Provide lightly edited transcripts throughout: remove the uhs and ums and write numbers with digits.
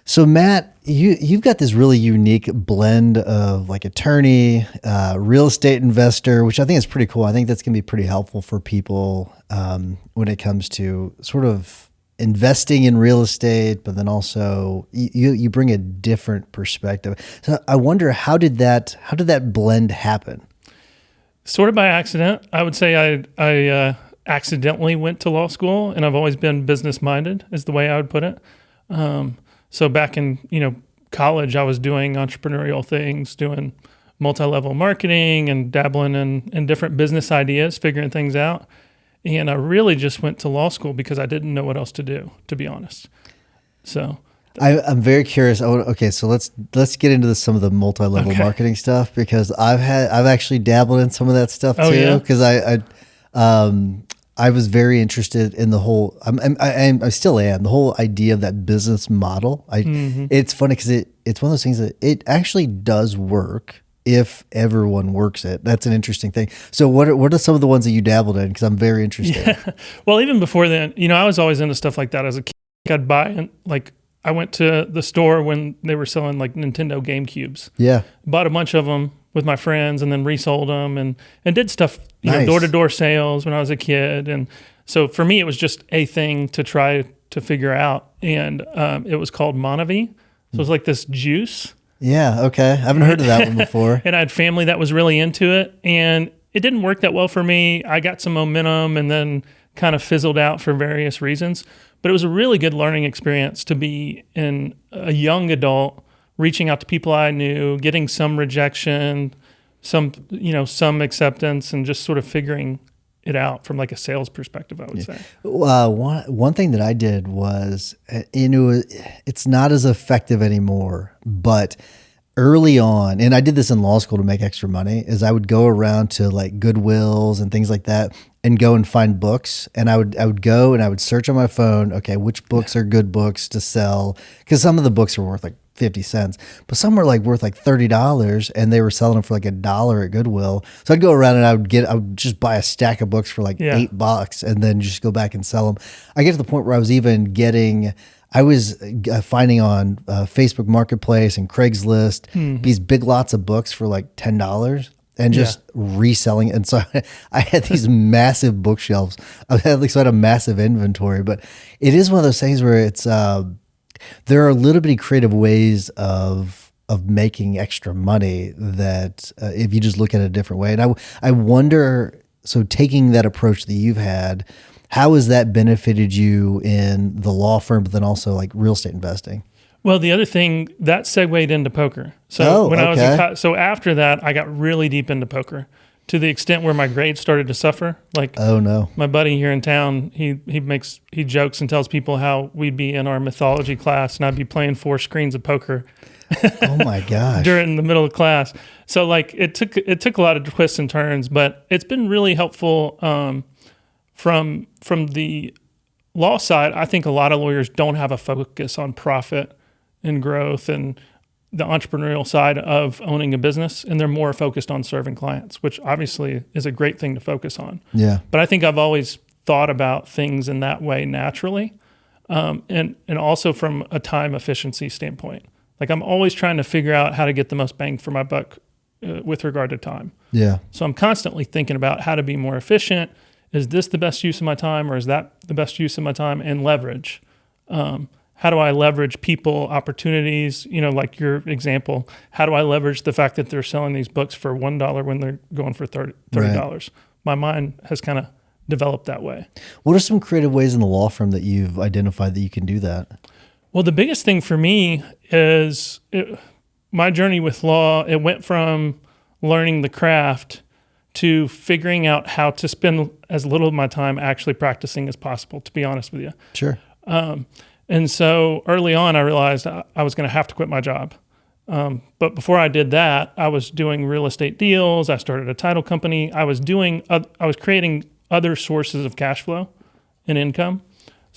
So Matt, you've got this really unique blend of like attorney, real estate investor, which I think is pretty cool. I think that's going to be pretty helpful for people when it comes to sort of investing in real estate, but then also you bring a different perspective. So I wonder how did that blend happen? Sort of by accident. I would say I accidentally went to law school, and I've always been business minded, is the way I would put it. So back in college, I was doing entrepreneurial things, doing multi-level marketing and dabbling in different business ideas, figuring things out. And I really just went to law school because I didn't know what else to do, to be honest. So I'm very curious. Okay, so let's get into some of the multi-level marketing stuff, because I've actually dabbled in some of that stuff too. Because I was very interested in the whole. I still am, the whole idea of that business model. It's funny because it's one of those things that it actually does work if everyone works it. That's an interesting thing. So what are some of the ones that you dabbled in? Because I'm very interested. Yeah. Well, even before then, I was always into stuff like that as a kid. I'd buy, and I went to the store when they were selling like Nintendo GameCubes. Yeah. Bought a bunch of them with my friends and then resold them and did stuff, door-to-door sales when I was a kid. And so for me, it was just a thing to try to figure out. And it was called Monavie. So it was like this juice. Yeah, okay. I haven't heard of that one before. And I had family that was really into it. And it didn't work that well for me. I got some momentum and then kind of fizzled out for various reasons. But it was a really good learning experience to be in a young adult, reaching out to people I knew, getting some rejection, some acceptance, and just sort of figuring it out from like a sales perspective, I would say. One thing that I did was, it's not as effective anymore, but early on, and I did this in law school to make extra money, is I would go around to like Goodwills and things like that and go and find books. And I would go and I would search on my phone, okay, which books are good books to sell? Because some of the books are worth like 50 cents, but some were like worth like $30 and they were selling them for like $1 at Goodwill. So I'd go around and I would just buy a stack of books for like $8 and then just go back and sell them. I get to the point where I was finding on Facebook Marketplace and Craigslist these big lots of books for like $10 and just reselling it. And so I had these massive bookshelves. I had a massive inventory, but it is one of those things where it's there are little bitty creative ways of making extra money that if you just look at it a different way. And I wonder, so taking that approach that you've had, how has that benefited you in the law firm, but then also like real estate investing? Well, the other thing that segued into poker. So I was so after that, I got really deep into poker to the extent where my grades started to suffer. Like, oh no, my buddy here in town, he jokes and tells people how we'd be in our mythology class and I'd be playing 4 screens of poker. Oh my gosh! During the middle of class. So like it took a lot of twists and turns, but it's been really helpful. From the law side, I think a lot of lawyers don't have a focus on profit and growth and the entrepreneurial side of owning a business, and they're more focused on serving clients, which obviously is a great thing to focus on. Yeah. But I think I've always thought about things in that way naturally, and also from a time efficiency standpoint. Like I'm always trying to figure out how to get the most bang for my buck with regard to time. Yeah. So I'm constantly thinking about how to be more efficient. Is this the best use of my time, or is that the best use of my time? And leverage. How do I leverage people, opportunities? Like your example, how do I leverage the fact that they're selling these books for $1 when they're going for $30? Right. My mind has kind of developed that way. What are some creative ways in the law firm that you've identified that you can do that? Well, the biggest thing for me is my journey with law. It went from learning the craft to figuring out how to spend as little of my time actually practicing as possible, to be honest with you. Sure. And so early on, I realized I was going to have to quit my job. But before I did that, I was doing real estate deals. I started a title company. I was creating other sources of cash flow and income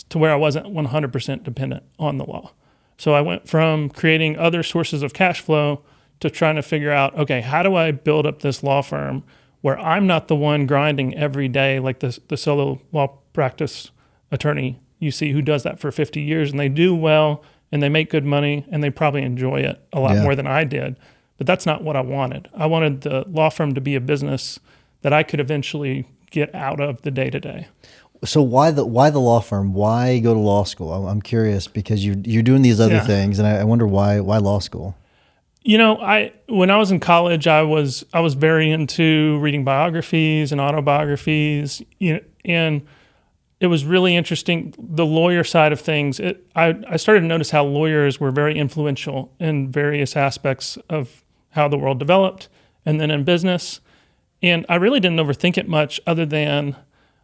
to where I wasn't 100% dependent on the law. So I went from creating other sources of cash flow to trying to figure out, okay, how do I build up this law firm where I'm not the one grinding every day like the solo law practice attorney you see who does that for 50 years and they do well and they make good money and they probably enjoy it a lot more than I did. But that's not what I wanted. I wanted the law firm to be a business that I could eventually get out of the day-to-day. So why the law firm? Why go to law school? I'm curious because you're doing these other things, and I wonder why law school. You know, when I was in college, I was very into reading biographies and autobiographies, and it was really interesting, the lawyer side of things. I started to notice how lawyers were very influential in various aspects of how the world developed, and then in business. And I really didn't overthink it much, other than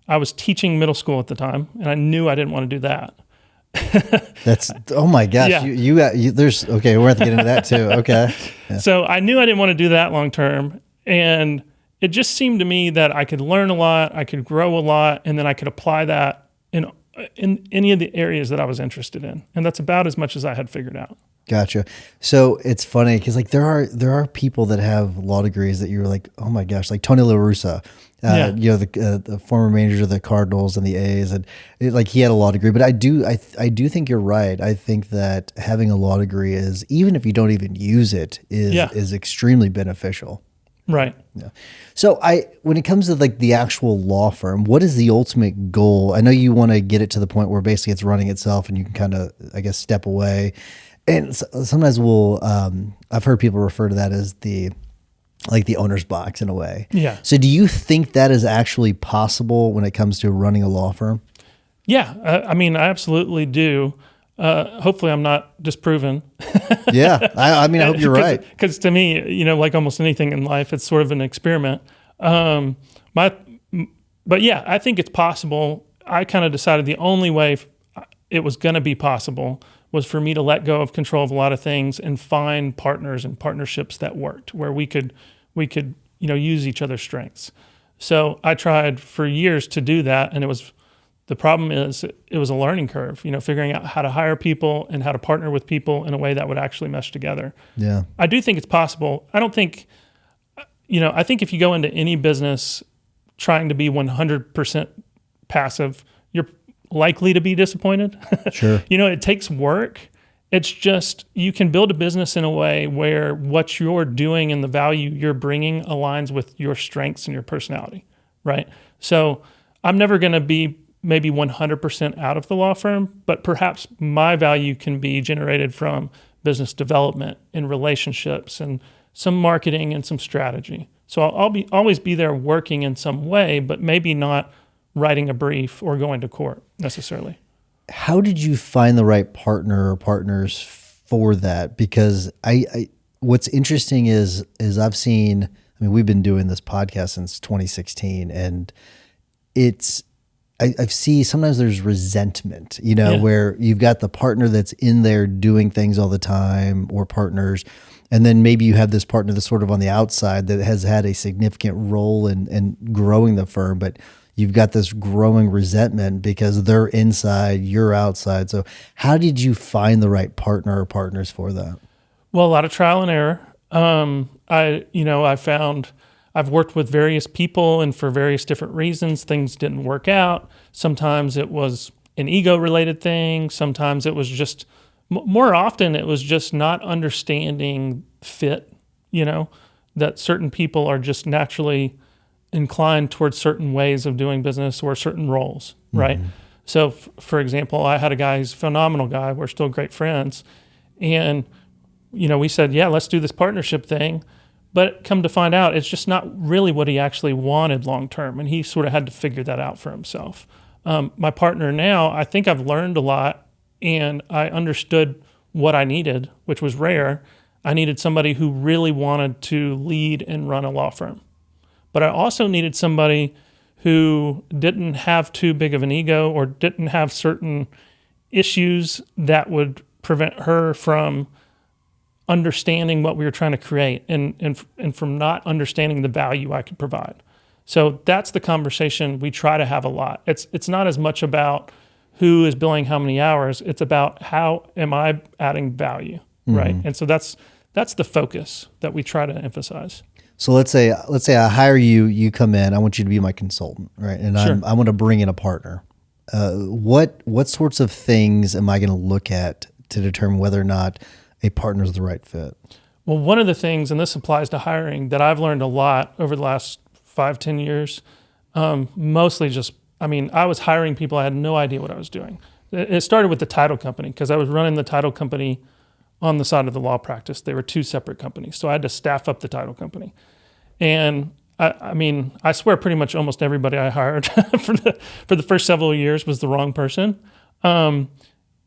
I was teaching middle school at the time, and I knew I didn't want to do that. That's, oh my gosh. Yeah. You there's, okay, we're going to get into that too. Okay. Yeah. So I knew I didn't want to do that long term. And it just seemed to me that I could learn a lot, I could grow a lot, and then I could apply that in any of the areas that I was interested in. And that's about as much as I had figured out. Gotcha. So it's funny because like there are people that have law degrees that you're like, oh my gosh, like Tony La Russa, the former manager of the Cardinals and the A's, and like he had a law degree. But I do think you're right. I think that having a law degree is, even if you don't even use it, is extremely beneficial. Right. Yeah. So when it comes to like the actual law firm, what is the ultimate goal? I know you want to get it to the point where basically it's running itself and you can kind of, I guess, step away. And sometimes I've heard people refer to that as the owner's box in a way. Yeah. So do you think that is actually possible when it comes to running a law firm? Yeah. I mean, I absolutely do. Hopefully I'm not disproven. Yeah. I mean, I hope you're right. Because to me, like almost anything in life, it's sort of an experiment. But yeah, I think it's possible. I kind of decided the only way it was going to be possible was for me to let go of control of a lot of things and find partners and partnerships that worked, where we could use each other's strengths. So I tried for years to do that, and the problem is it was a learning curve, figuring out how to hire people and how to partner with people in a way that would actually mesh together. Yeah. I do think it's possible. I don't think, I think if you go into any business trying to be 100% passive, you're likely to be disappointed. Sure. It takes work. It's just, you can build a business in a way where what you're doing and the value you're bringing aligns with your strengths and your personality, right? So I'm never going to be maybe 100% out of the law firm, but perhaps my value can be generated from business development and relationships and some marketing and some strategy. So I'll always be there working in some way, but maybe not writing a brief or going to court necessarily. How did you find the right partner or partners for that? Because what's interesting is I've seen, we've been doing this podcast since 2016, and I see sometimes there's resentment, where you've got the partner that's in there doing things all the time, or partners, and then maybe you have this partner that's sort of on the outside that has had a significant role in growing the firm, but you've got this growing resentment because they're inside, you're outside. So how did you find the right partner or partners for that? Well, a lot of trial and error. I've worked with various people, and for various different reasons, things didn't work out. Sometimes it was an ego-related thing. Sometimes it was just, more often it was just not understanding fit, that certain people are just naturally inclined towards certain ways of doing business or certain roles, right? Mm-hmm. So, for example, I had a guy, he's a phenomenal guy. We're still great friends. And, we said, yeah, let's do this partnership thing. But come to find out, it's just not really what he actually wanted long term. And he sort of had to figure that out for himself. My partner now, I think I've learned a lot, and I understood what I needed, which was rare. I needed somebody who really wanted to lead and run a law firm. But I also needed somebody who didn't have too big of an ego or didn't have certain issues that would prevent her from understanding what we were trying to create and from not understanding the value I could provide. So that's the conversation we try to have a lot. It's not as much about who is billing how many hours. It's about how am I adding value, right? And so that's the focus that we try to emphasize. So let's say I hire you, you come in, I want you to be my consultant, right? And sure. I want to bring in a partner. What sorts of things am I going to look at to determine whether or not a partner is the right fit? Well, one of the things, and this applies to hiring, that I've learned a lot over the last 5-10 years, mostly just, I was hiring people. I had no idea what I was doing. It started with the title company because I was running the title company on the side of the law practice. They were two separate companies. So I had to staff up the title company. And I swear pretty much almost everybody I hired for the first several years was the wrong person. And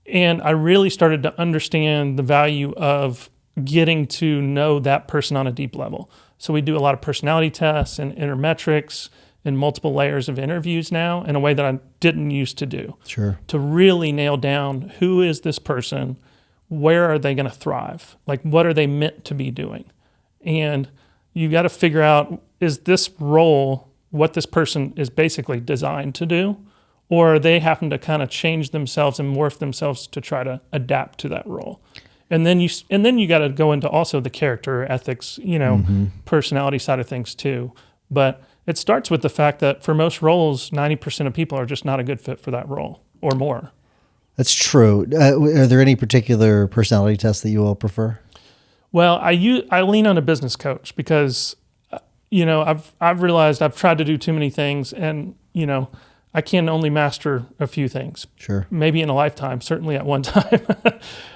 I really started to understand the value of getting to know that person on a deep level. So we do a lot of personality tests and intermetrics and multiple layers of interviews now in a way that I didn't used to do. Sure. To really nail down who is this person, where are they going to thrive? Like, what are they meant to be doing? And you got to figure out, is this role what this person is basically designed to do? Or are they having to kind of change themselves and morph themselves to try to adapt to that role? And then you got to go into also the character, ethics, personality side of things too. But it starts with the fact that for most roles, 90% of people are just not a good fit for that role or more. That's true. Are there any particular personality tests that you all prefer? Well, I lean on a business coach because, I've realized I've tried to do too many things, and I can only master a few things. Sure. Maybe in a lifetime, certainly at one time.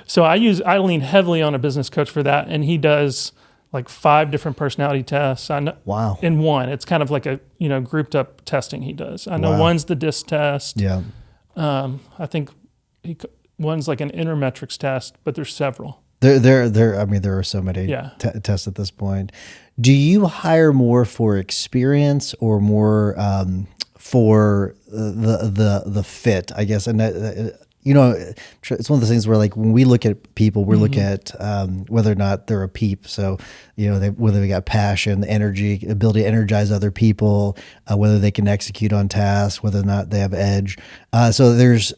So I lean heavily on a business coach for that, and he does like 5 different personality tests. Wow. In one, it's kind of like a grouped up testing he does. I know Wow. one's the DISC test. Yeah. I think one's like an intermetrics test, but there's several. There are so many tests at this point. Do you hire more for experience or more for the fit, I guess? And it's one of those things where, like, when we look at people, we're looking at whether or not they're a peep. So, whether they got passion, energy, ability to energize other people, whether they can execute on tasks, whether or not they have edge. So there's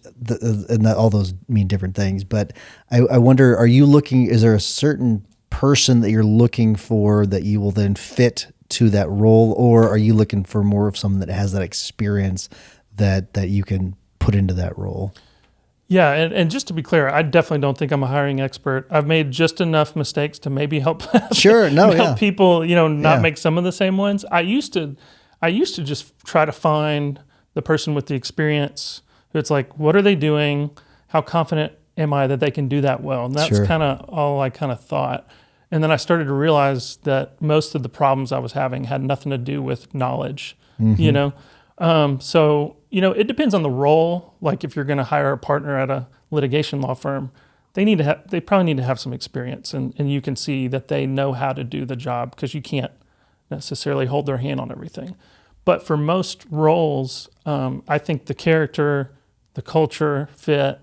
all those mean different things. But I wonder, is there a certain person that you're looking for that you will then fit to that role, or are you looking for more of someone that has that experience that you can put into that role? Yeah, and just to be clear, I definitely don't think I'm a hiring expert. I've made just enough mistakes to maybe help people, not make some of the same ones. I used to just try to find the person with the experience who it's like, what are they doing? How confident am I that they can do that well? And that's kind of all I kind of thought. And then I started to realize that most of the problems I was having had nothing to do with knowledge, So, it depends on the role. Like, if you're going to hire a partner at a litigation law firm, they probably need to have some experience, and you can see that they know how to do the job because you can't necessarily hold their hand on everything. But for most roles, I think the character, the culture fit,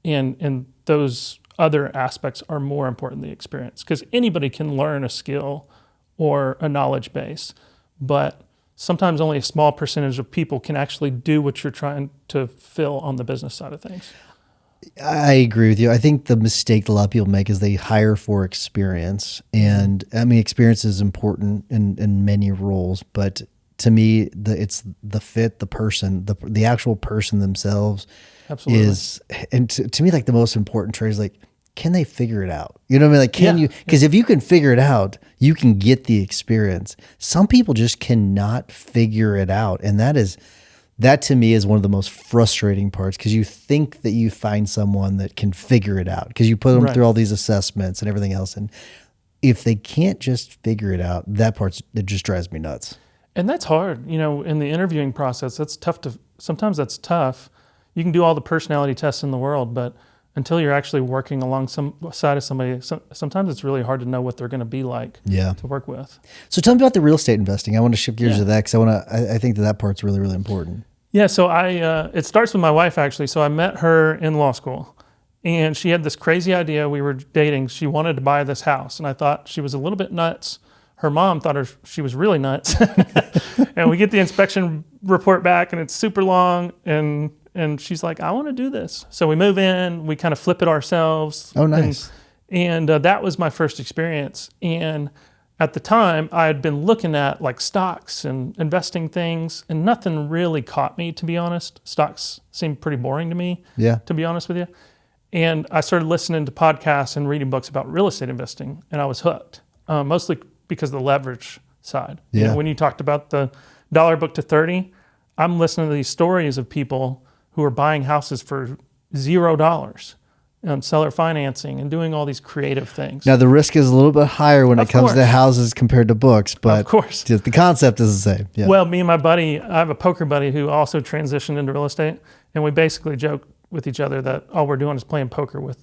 and those other aspects are more important than the experience, because anybody can learn a skill or a knowledge base, but sometimes only a small percentage of people can actually do what you're trying to fill on the business side of things. I agree with you. I think the mistake a lot of people make is they hire for experience. And experience is important in many roles, but to me, it's the fit, the person, the actual person themselves. Absolutely. And to me, like, the most important trait is, like, can they figure it out? You know what I mean? Like, can you? Because if you can figure it out, you can get the experience. Some people just cannot figure it out. And that to me is one of the most frustrating parts, because you think that you find someone that can figure it out because you put them through all these assessments and everything else. And if they can't just figure it out, it just drives me nuts. And that's hard. In the interviewing process, sometimes that's tough. You can do all the personality tests in the world, but until you're actually working alongside of somebody, sometimes it's really hard to know what they're going to be like to work with. So tell me about the real estate investing. I want to shift gears to that because I think that part's really, really important. Yeah, so it starts with my wife, actually. So I met her in law school, and she had this crazy idea. We were dating. She wanted to buy this house, and I thought she was a little bit nuts. Her mom thought she was really nuts. And we get the inspection report back, and it's super long, and she's like, I want to do this. So we move in, we kind of flip it ourselves. Oh, nice. And that was my first experience. And at the time, I had been looking at, like, stocks and investing things, and nothing really caught me, to be honest. Stocks seemed pretty boring to me, to be honest with you. And I started listening to podcasts and reading books about real estate investing, and I was hooked, mostly because of the leverage side. Yeah. You know, when you talked about the dollar book to 30, I'm listening to these stories of people who are buying houses for $0 and seller financing and doing all these creative things. Now the risk is a little bit higher when it comes to houses compared to books, but of course, just the concept is the same. Yeah. Well, me and my buddy, I have a poker buddy who also transitioned into real estate, and we basically joke with each other that all we're doing is playing poker with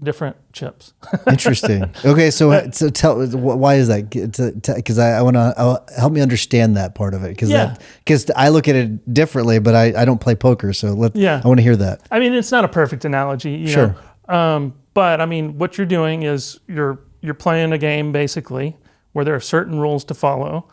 different chips. Interesting. Okay, so tell why is that? Because I want to help me understand that part of it. Because I look at it differently, but I don't play poker, so I want to hear that. I mean, it's not a perfect analogy, you Sure. know, but I mean, what you're doing is you're playing a game basically where there are certain rules to follow.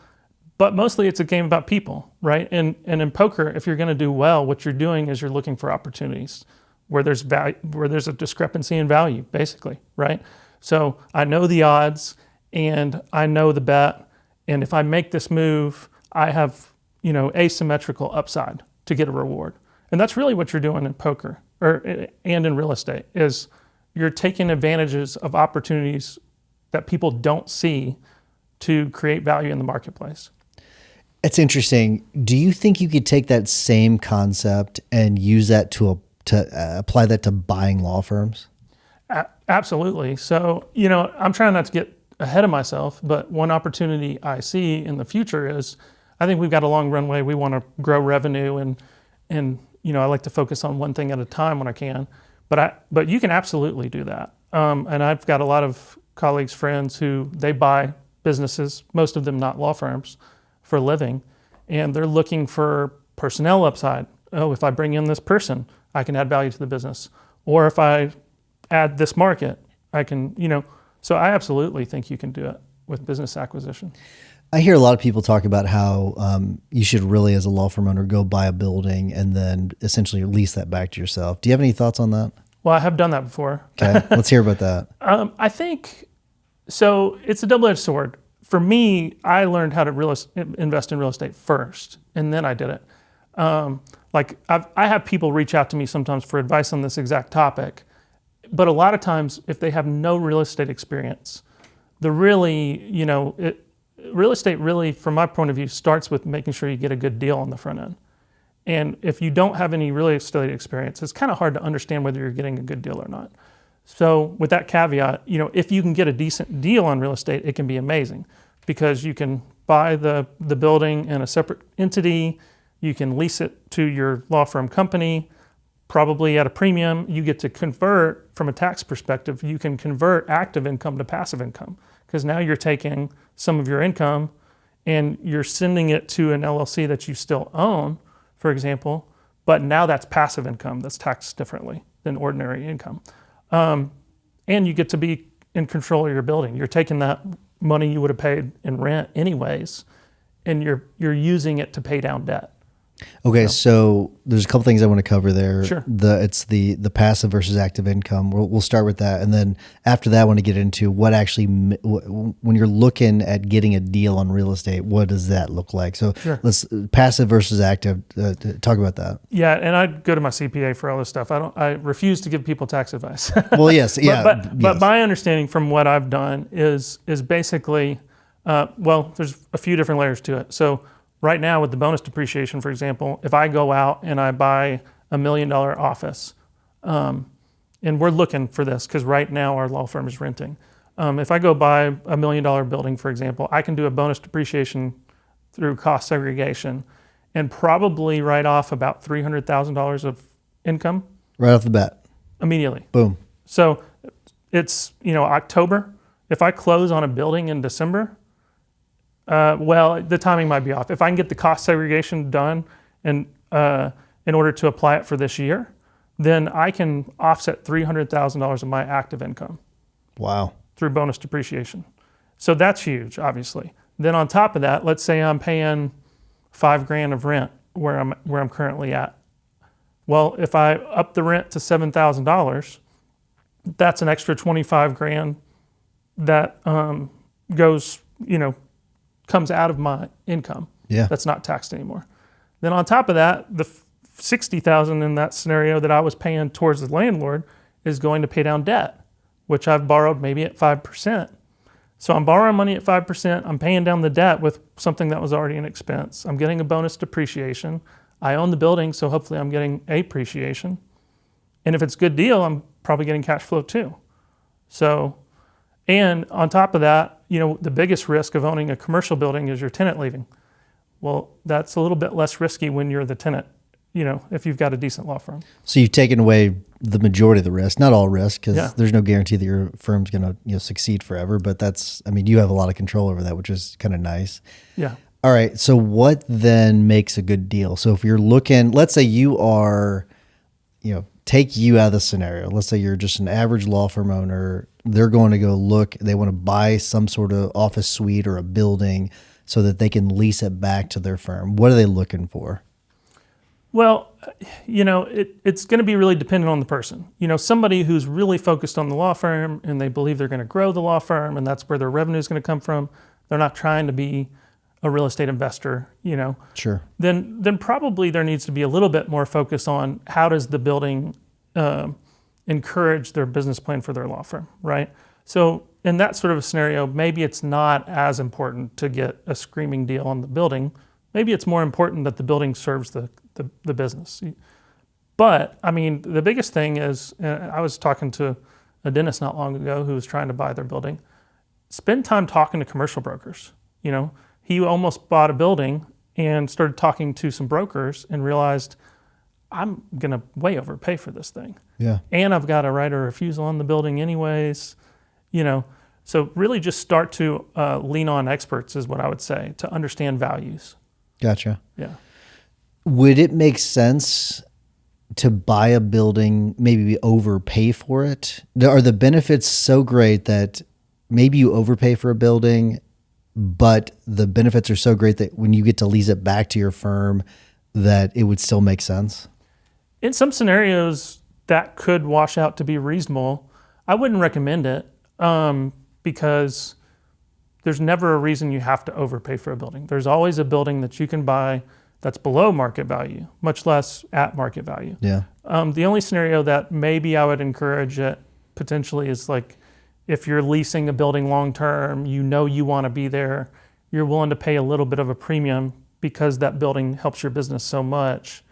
But mostly it's a game about people, right? And in poker, if you're going to do well, what you're doing is you're looking for opportunities where there's value, where there's a discrepancy in value, basically, right? So I know the odds and I know the bet, and if I make this move, I have, you know, asymmetrical upside to get a reward. And that's really what you're doing in poker and in real estate is you're taking advantages of opportunities that people don't see to create value in the marketplace. It's interesting. Do you think you could take that same concept and use that to apply that to buying law firms? Absolutely. So, you know, I'm trying not to get ahead of myself, but one opportunity I see in the future is I think we've got a long runway. We want to grow revenue and you know, I like to focus on one thing at a time when I can, but you can absolutely do that. And I've got a lot of colleagues, friends who they buy businesses, most of them not law firms, for a living, and they're looking for personnel upside. Oh, if I bring in this person, I can add value to the business. Or if I add this market, I can, you know, so I absolutely think you can do it with business acquisition. I hear a lot of people talk about how you should really, as a law firm owner, go buy a building and then essentially lease that back to yourself. Do you have any thoughts on that? Well, I have done that before. Okay, let's hear about that. I think, so it's a double-edged sword. For me, I learned how to invest in real estate first, and then I did it. I have people reach out to me sometimes for advice on this exact topic, but a lot of times, if they have no real estate experience, real estate really, from my point of view, starts with making sure you get a good deal on the front end. And if you don't have any real estate experience, it's kind of hard to understand whether you're getting a good deal or not. So with that caveat, you know, if you can get a decent deal on real estate, it can be amazing because you can buy the building in a separate entity, you can lease it to your law firm company, probably at a premium. You get to convert, from a tax perspective, you can convert active income to passive income because now you're taking some of your income and you're sending it to an LLC that you still own, for example, but now that's passive income that's taxed differently than ordinary income. And you get to be in control of your building. You're taking that money you would have paid in rent anyways, and you're using it to pay down debt. Okay, so there's a couple things I want to cover there. Sure. It's the passive versus active income. We'll start with that, and then after that, I want to get into what actually when you're looking at getting a deal on real estate, what does that look like? So Sure. Let's passive versus active. Talk about that. Yeah, and I go to my CPA for all this stuff. I refuse to give people tax advice. Well, yes, yeah, but my understanding from what I've done is basically, there's a few different layers to it. So right now with the bonus depreciation, for example, if I go out and I buy $1 million office, and we're looking for this because right now our law firm is renting. If I go buy $1 million building, for example, I can do a bonus depreciation through cost segregation and probably write off about $300,000 of income. Right off the bat. Immediately. Boom. So it's, October. If I close on a building in December, the timing might be off. If I can get the cost segregation done and in order to apply it for this year, then I can offset $300,000 of my active income. Wow. Through bonus depreciation. So that's huge, obviously. Then on top of that, let's say I'm paying $5,000 of rent where I'm currently at. Well, if I up the rent to $7,000, that's an extra $25,000 that goes, comes out of my income. Yeah. That's not taxed anymore. Then on top of that, the $60,000 in that scenario that I was paying towards the landlord is going to pay down debt, which I've borrowed maybe at 5%. So I'm borrowing money at 5%. I'm paying down the debt with something that was already an expense. I'm getting a bonus depreciation. I own the building, so hopefully I'm getting appreciation. And if it's a good deal, I'm probably getting cash flow too. So, and on top of that, the biggest risk of owning a commercial building is your tenant leaving. Well, that's a little bit less risky when you're the tenant, if you've got a decent law firm. So you've taken away the majority of the risk, not all risk, because there's no guarantee that your firm's going to succeed forever. But you have a lot of control over that, which is kind of nice. Yeah. All right. So what then makes a good deal? So if you're looking, let's say you are, take you out of the scenario. Let's say you're just an average law firm owner. They're going to go look, they want to buy some sort of office suite or a building so that they can lease it back to their firm. What are they looking for? Well, it's going to be really dependent on the person. Somebody who's really focused on the law firm and they believe they're going to grow the law firm and that's where their revenue is going to come from. They're not trying to be a real estate investor, Sure. Then probably there needs to be a little bit more focus on how does the building encourage their business plan for their law firm, right? So in that sort of a scenario, maybe it's not as important to get a screaming deal on the building. Maybe it's more important that the building serves the business. But the biggest thing is, I was talking to a dentist not long ago who was trying to buy their building. Spend time talking to commercial brokers. He almost bought a building and started talking to some brokers and realized I'm going to way overpay for this thing. Yeah. And I've got a right of refusal on the building anyways, So really just start to lean on experts is what I would say to understand values. Gotcha. Yeah. Would it make sense to buy a building, maybe overpay for it? Are the benefits so great that maybe you overpay for a building, but the benefits are so great that when you get to lease it back to your firm, that it would still make sense? In some scenarios, that could wash out to be reasonable. I wouldn't recommend it because there's never a reason you have to overpay for a building. There's always a building that you can buy that's below market value, much less at market value. Yeah. The only scenario that maybe I would encourage it potentially is like if you're leasing a building long term, you want to be there, you're willing to pay a little bit of a premium because that building helps your business so much,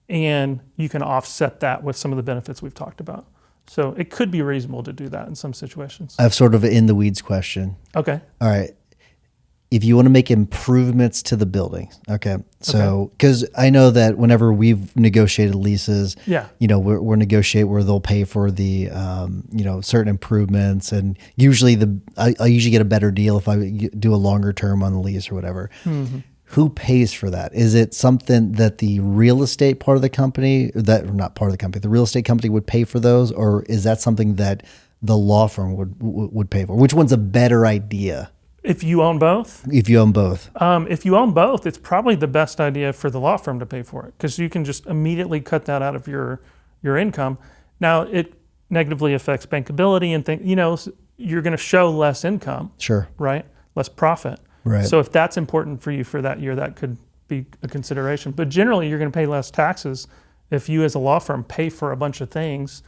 and you can offset that with some of the benefits we've talked about. So it could be reasonable to do that in some situations. I have sort of an in the weeds question. Okay. All right. If you want to make improvements to the building, okay. So, because I know that whenever we've negotiated leases, we're negotiate where they'll pay for the, certain improvements, and usually I usually get a better deal if I do a longer term on the lease or whatever. Mm-hmm. Who pays for that? Is it something that the real estate part of the company, the real estate company would pay for those, or is that something that the law firm would pay for? Which one's a better idea? If you own both? If you own both. If you own both, it's probably the best idea for the law firm to pay for it because you can just immediately cut that out of your income. Now, it negatively affects bankability and things. You're going to show less income. Sure. Right? Less profit. Right. So if that's important for you for that year, that could be a consideration. But generally, you're going to pay less taxes if you as a law firm pay for a bunch of things.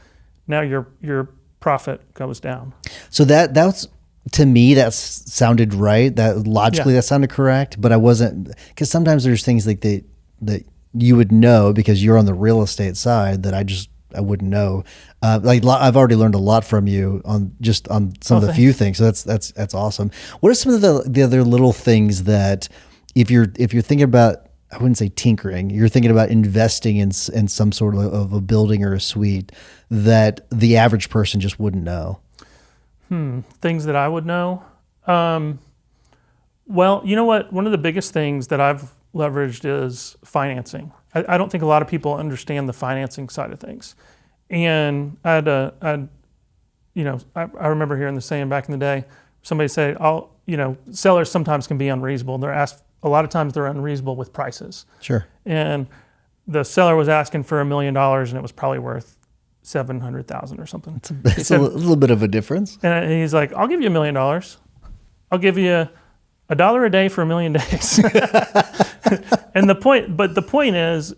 Now your profit goes down. So that's, to me, that sounded right. That logically that sounded correct, but I wasn't, because sometimes there's things like that you would know because you're on the real estate side that I wouldn't know. I've already learned a lot from you on some of the few things. So that's awesome. What are some of the other little things that if you're thinking about, I wouldn't say tinkering, you're thinking about investing in some sort of a building or a suite that the average person just wouldn't know? Things that I would know. Well, you know what? One of the biggest things that I've leveraged is financing. I don't think a lot of people understand the financing side of things. And I remember hearing the saying back in the day, somebody say, sellers sometimes can be unreasonable. A lot of times they're unreasonable with prices. Sure. And the seller was asking for $1 million and it was probably worth $700,000 or something. It's a little bit of a difference. And he's like, I'll give you $1 million. I'll give you $1 a day for 1 million days. And the point is,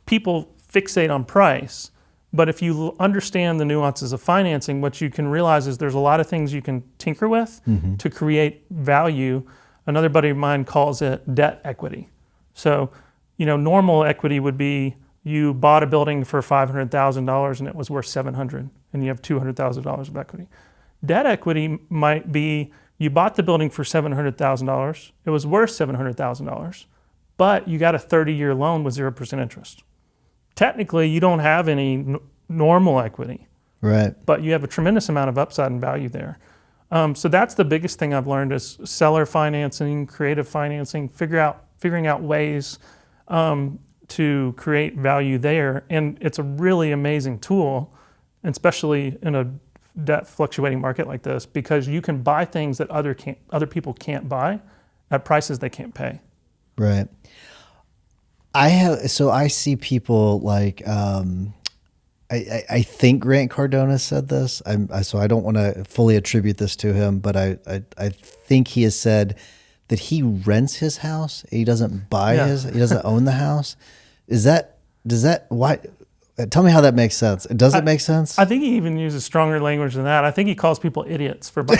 people fixate on price, But if you understand the nuances of financing, what you can realize is there's a lot of things you can tinker with to create value. Another buddy of mine calls it debt equity. So, normal equity would be you bought a building for $500,000 and it was worth $700,000 and you have $200,000 of equity. Debt equity might be you bought the building for $700,000. It was worth $700,000, but you got a 30-year loan with 0% interest. Technically, you don't have any normal equity, Right. but you have a tremendous amount of upside and value there. So that's the biggest thing I've learned is seller financing, creative financing, figuring out ways to create value there. And it's a really amazing tool, especially in a debt fluctuating market like this, because you can buy things that other people can't buy at prices they can't pay. Right. I see people like, I think Grant Cardone said this. So I don't want to fully attribute this to him, but I think he has said that he rents his house. He doesn't buy he doesn't own the house. Why? Tell me how that makes sense. Does it make sense? I think he even uses stronger language than that. I think he calls people idiots for buying.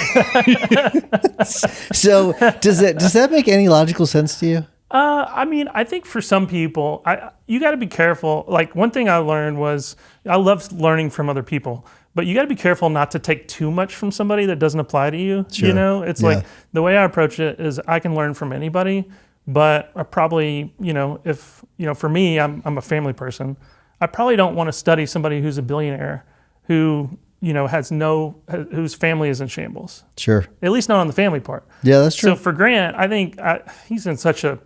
So does that make any logical sense to you? I think for some people, you got to be careful. Like one thing I learned was I love learning from other people, but you got to be careful not to take too much from somebody that doesn't apply to you. Sure. It's like the way I approach it is I can learn from anybody, but I probably, if, for me, I'm a family person. I probably don't want to study somebody who's a billionaire who, whose family is in shambles. Sure. At least not on the family part. Yeah, that's true. So for Grant, I think he's in such a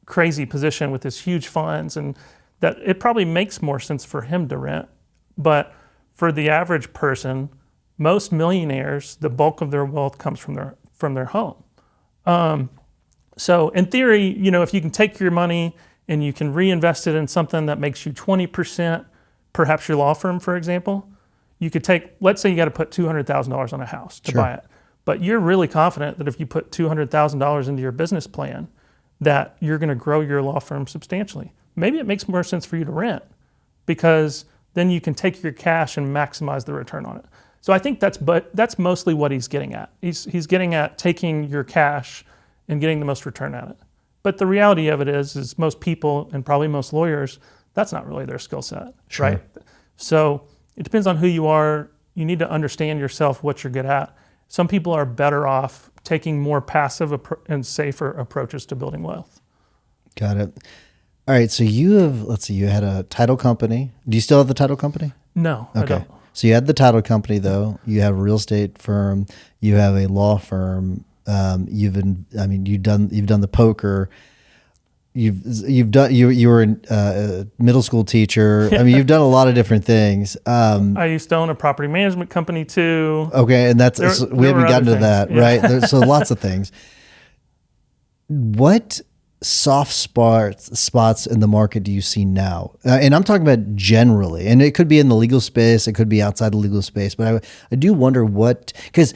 crazy position with his huge funds and that it probably makes more sense for him to rent. But for the average person, most millionaires, the bulk of their wealth comes from their home. So in theory, if you can take your money and you can reinvest it in something that makes you 20%, perhaps your law firm, for example, you could let's say you got to put $200,000 on a house to buy it. But you're really confident that if you put $200,000 into your business plan, that you're going to grow your law firm substantially. Maybe it makes more sense for you to rent because then you can take your cash and maximize the return on it. So I think that's mostly what he's getting at. He's getting at taking your cash and getting the most return at it. But the reality of it is most people and probably most lawyers, that's not really their skill set, right? So it depends on who you are. You need to understand yourself, what you're good at. Some people are better off taking more passive and safer approaches to building wealth. Got it. All right. So you had a title company. Do you still have the title company? No, okay. I don't. So you had the title company though. You have a real estate firm. You have a law firm. You've done the poker. You were a middle school teacher. I mean, you've done a lot of different things. I used to own a property management company too. Okay, and we haven't gotten to that, right? So lots of things. What soft spots in the market do you see now? And I'm talking about generally, and it could be in the legal space, it could be outside the legal space, but I do wonder because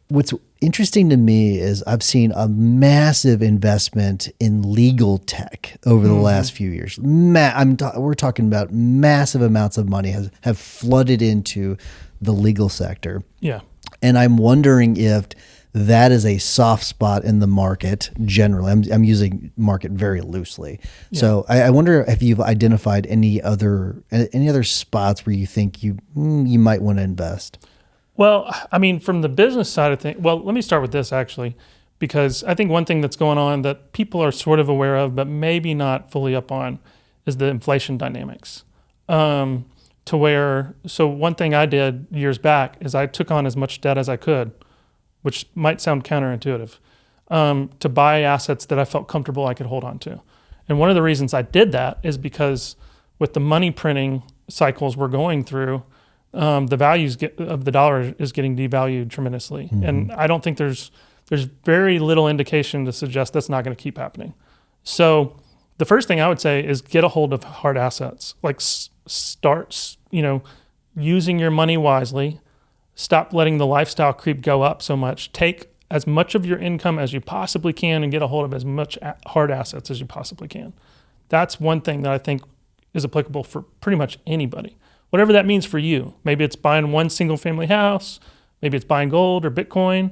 what's interesting to me is I've seen a massive investment in legal tech over the last few years. We're talking about massive amounts of money have flooded into the legal sector. Yeah. And I'm wondering if that is a soft spot in the market generally. I'm using market very loosely. Yeah. So I wonder if you've identified any other spots where you think you might want to invest. Well, I mean, from the business side of things, let me start with this actually, because I think one thing that's going on that people are sort of aware of, but maybe not fully up on, is the inflation dynamics. So one thing I did years back is I took on as much debt as I could, which might sound counterintuitive, to buy assets that I felt comfortable I could hold on to. And one of the reasons I did that is because with the money printing cycles we're going through, the values of the dollar is getting devalued tremendously. Mm-hmm. And I don't think there's very little indication to suggest that's not going to keep happening. So the first thing I would say is get a hold of hard assets. Like start, using your money wisely. Stop letting the lifestyle creep go up so much. Take as much of your income as you possibly can and get a hold of as much hard assets as you possibly can. That's one thing that I think is applicable for pretty much anybody. whatever that means for you. Maybe it's buying one single family house, maybe it's buying gold or Bitcoin.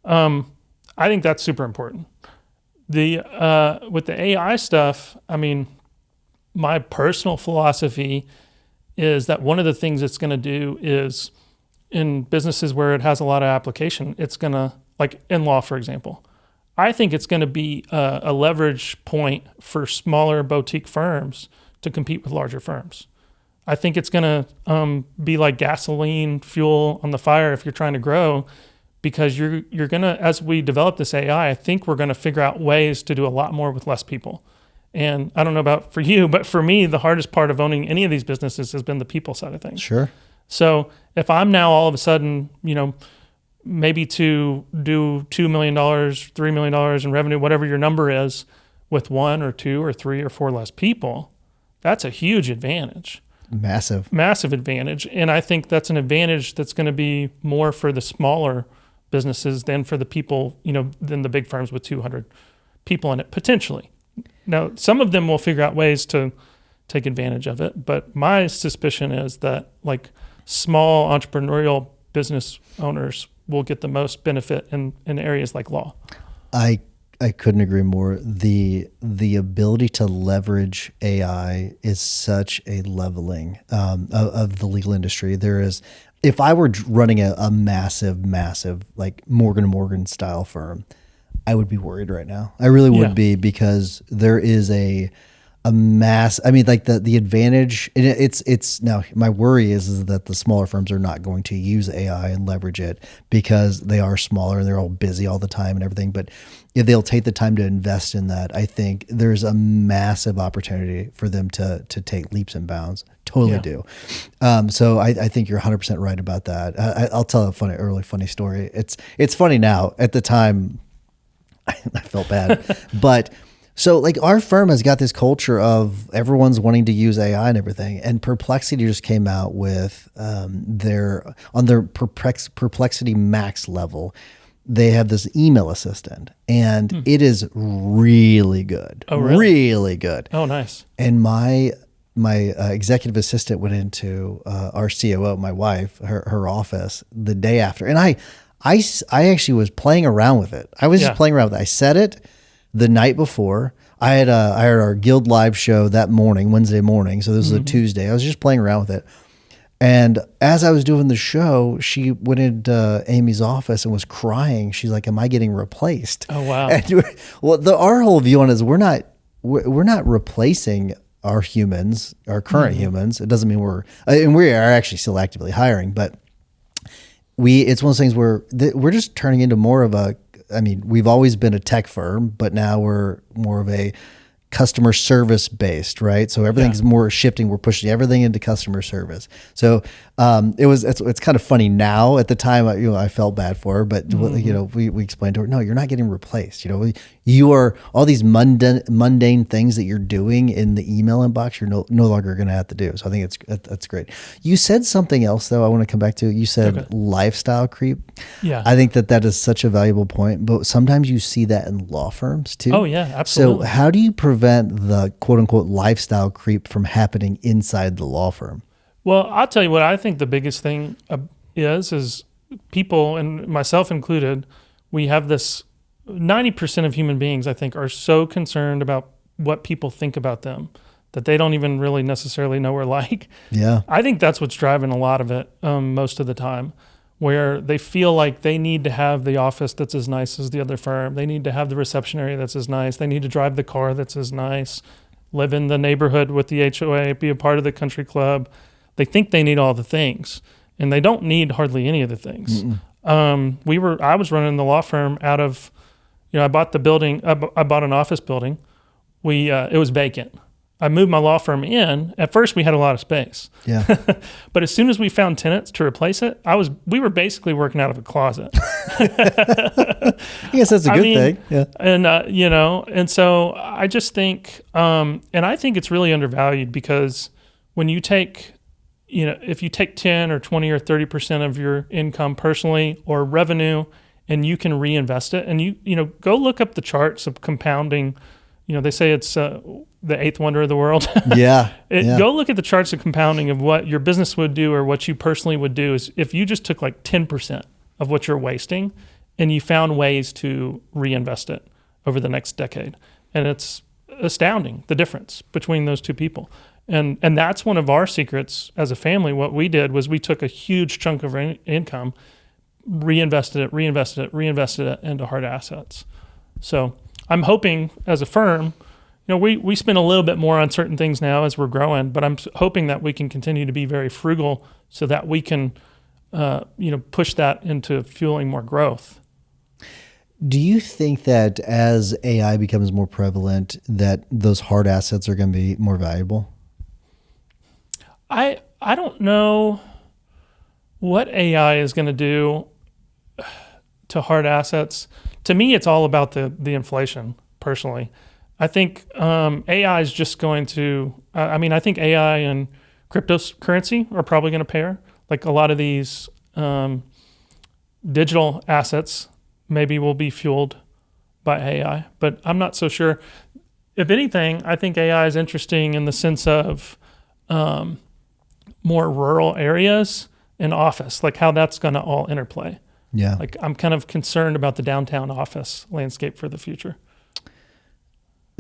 I think that's super important. With the AI stuff, I mean, my personal philosophy is that one of the things it's going to do is in businesses where it has a lot of application, it's going to, like in law, for example, I think it's going to be a leverage point for smaller boutique firms to compete with larger firms. I think it's going to be like gasoline fuel on the fire if you're trying to grow, because you're going to, as we develop this AI, I think we're going to figure out ways to do a lot more with less people. And I don't know about for you, but for me, the hardest part of owning any of these businesses has been the people side of things. Sure. So if I'm now all of a sudden, maybe to do $2 million, $3 million in revenue, whatever your number is, with 1 or 2 or 3 or 4 less people, that's a huge advantage. Massive advantage. And I think that's an advantage that's going to be more for the smaller businesses than for the people, than the big firms with 200 people in it, potentially. Now, some of them will figure out ways to take advantage of it, but my suspicion is that like small entrepreneurial business owners will get the most benefit in areas like law. I couldn't agree more. The ability to leverage AI is such a leveling of the legal industry. There is, if I were running a massive like Morgan & Morgan style firm, I would be worried right now. I really would be, because there is a mass. I mean, like the advantage. It's now my worry is that the smaller firms are not going to use AI and leverage it because they are smaller and they're all busy all the time and everything. But if they'll take the time to invest in that, I think there's a massive opportunity for them to take leaps and bounds. Totally do. So I think you're 100% right about that. I'll tell a really funny story. It's funny now. At the time, I felt bad, but so like our firm has got this culture of everyone's wanting to use AI and everything. And Perplexity just came out with their Perplexity Max level. They have this email assistant, and it is really good. Oh, really? Really good. Oh, nice. And my executive assistant went into our COO, my wife, her office the day after, and I actually was playing around with it. I was just playing around with it. I set it the night before. I had our Guild Live show that morning, Wednesday morning. So this was a Tuesday. I was just playing around with it. And as I was doing the show, she went into Amy's office and was crying. She's like, "Am I getting replaced?" Oh, wow. And our whole view on it is we're not replacing our humans, our current humans. It doesn't mean and we are actually still actively hiring, but it's one of those things where we're just turning into more of we've always been a tech firm, but now we're more of a customer service based, right? So everything's more shifting. We're pushing everything into customer service. So it's kind of funny now. At the time, I felt bad for her, but we explained to her, no, you're not getting replaced. You are all these mundane things that you're doing in the email inbox. You're no longer going to have to do. So I think that's great. You said something else though. I want to come back to. You said lifestyle creep. Yeah, I think that is such a valuable point. But sometimes you see that in law firms too. Oh yeah, absolutely. So how do you prevent the quote unquote lifestyle creep from happening inside the law firm? Well, I'll tell you what I think the biggest thing is people, and myself included, we have this 90% of human beings, I think, are so concerned about what people think about them that they don't even really necessarily know we're like. Yeah. I think that's what's driving a lot of it most of the time, where they feel like they need to have the office that's as nice as the other firm. They need to have the reception area that's as nice. They need to drive the car that's as nice, live in the neighborhood with the HOA, be a part of the country club. They think they need all the things, and they don't need hardly any of the things. I was running the law firm out of, I bought the building. I bought an office building. It was vacant. I moved my law firm in. At first, we had a lot of space. Yeah. But as soon as we found tenants to replace it, we were basically working out of a closet. I guess that's a good thing. Yeah. And and so I just think, and I think it's really undervalued, because when you take, if you take 10 or 20 or 30% of your income personally or revenue, and you can reinvest it, and you go look up the charts of compounding, they say it's the eighth wonder of the world. Yeah. Go look at the charts of compounding of what your business would do or what you personally would do is if you just took like 10% of what you're wasting and you found ways to reinvest it over the next decade. And it's astounding, the difference between those two people. And that's one of our secrets as a family. What we did was we took a huge chunk of our income, reinvested it into hard assets. So I'm hoping as a firm, we spend a little bit more on certain things now as we're growing, but I'm hoping that we can continue to be very frugal so that we can, push that into fueling more growth. Do you think that as AI becomes more prevalent, that those hard assets are going to be more valuable? I don't know what AI is going to do to hard assets. To me, it's all about the inflation, personally. I think AI is just going to, I think AI and cryptocurrency are probably going to pair. Like a lot of these digital assets maybe will be fueled by AI, but I'm not so sure. If anything, I think AI is interesting in the sense of more rural areas and office, like how that's going to all interplay. Yeah. Like I'm kind of concerned about the downtown office landscape for the future.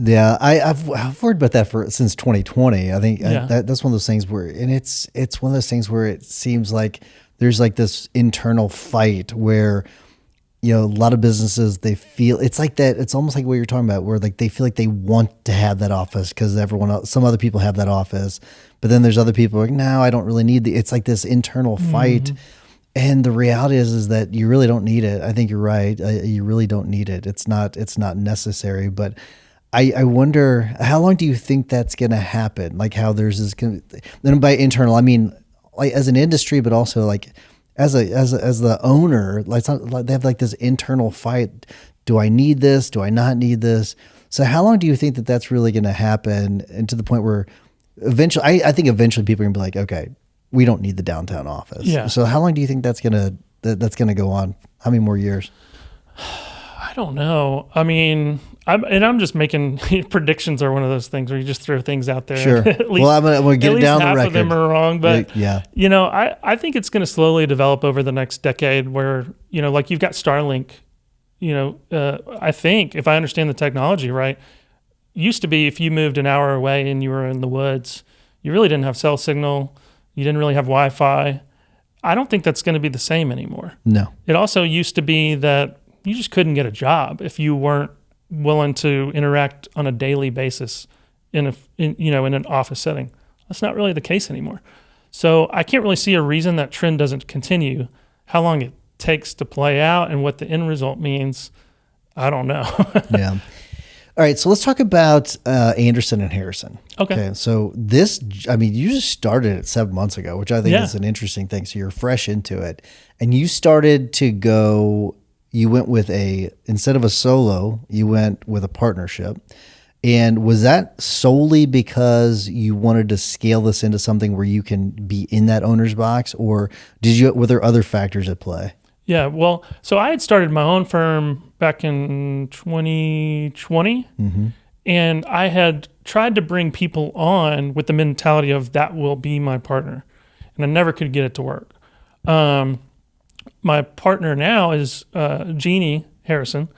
Yeah, I've worried about that since 2020. I think that's one of those things where, and it's one of those things where it seems like there's like this internal fight where, a lot of businesses, they feel it's like that. It's almost like what you're talking about, where like they feel like they want to have that office because some other people have that office, but then there's other people like, no, I don't really need it's like this internal fight. Mm-hmm. And the reality is that you really don't need it. I think you're right. You really don't need it. It's not necessary, but I wonder, how long do you think that's going to happen? Like how there's this, then by internal, I mean, like as an industry, but also like as the owner, like, it's not, like they have like this internal fight. Do I need this? Do I not need this? So how long do you think that that's really going to happen? And to the point where eventually, I think eventually people are going to be like, okay, we don't need the downtown office. Yeah. So how long do you think that's going to go on? How many more years? I don't know. I mean, I'm just making predictions are one of those things where you just throw things out there. Sure. At least, well, I'm going to get it down the record. Half of them are wrong, but yeah. I think it's going to slowly develop over the next decade where, like you've got Starlink, I think if I understand the technology right, used to be if you moved an hour away and you were in the woods, you really didn't have cell signal. You didn't really have Wi-Fi. I don't think that's going to be the same anymore. No. It also used to be that you just couldn't get a job if you weren't willing to interact on a daily basis in an office setting. That's not really the case anymore. So I can't really see a reason that trend doesn't continue. How long it takes to play out and what the end result means, I don't know. Yeah. All right, so let's talk about Anderson and Harrison. Okay. So you just started it 7 months ago, which I think is an interesting thing. So you're fresh into it, and you started to go. You went with instead of a solo, you went with a partnership. And was that solely because you wanted to scale this into something where you can be in that owner's box, or were there other factors at play? Yeah, well, so I had started my own firm back in 2020, mm-hmm. and I had tried to bring people on with the mentality of that will be my partner, and I never could get it to work. My partner now is Jeannie Harrison,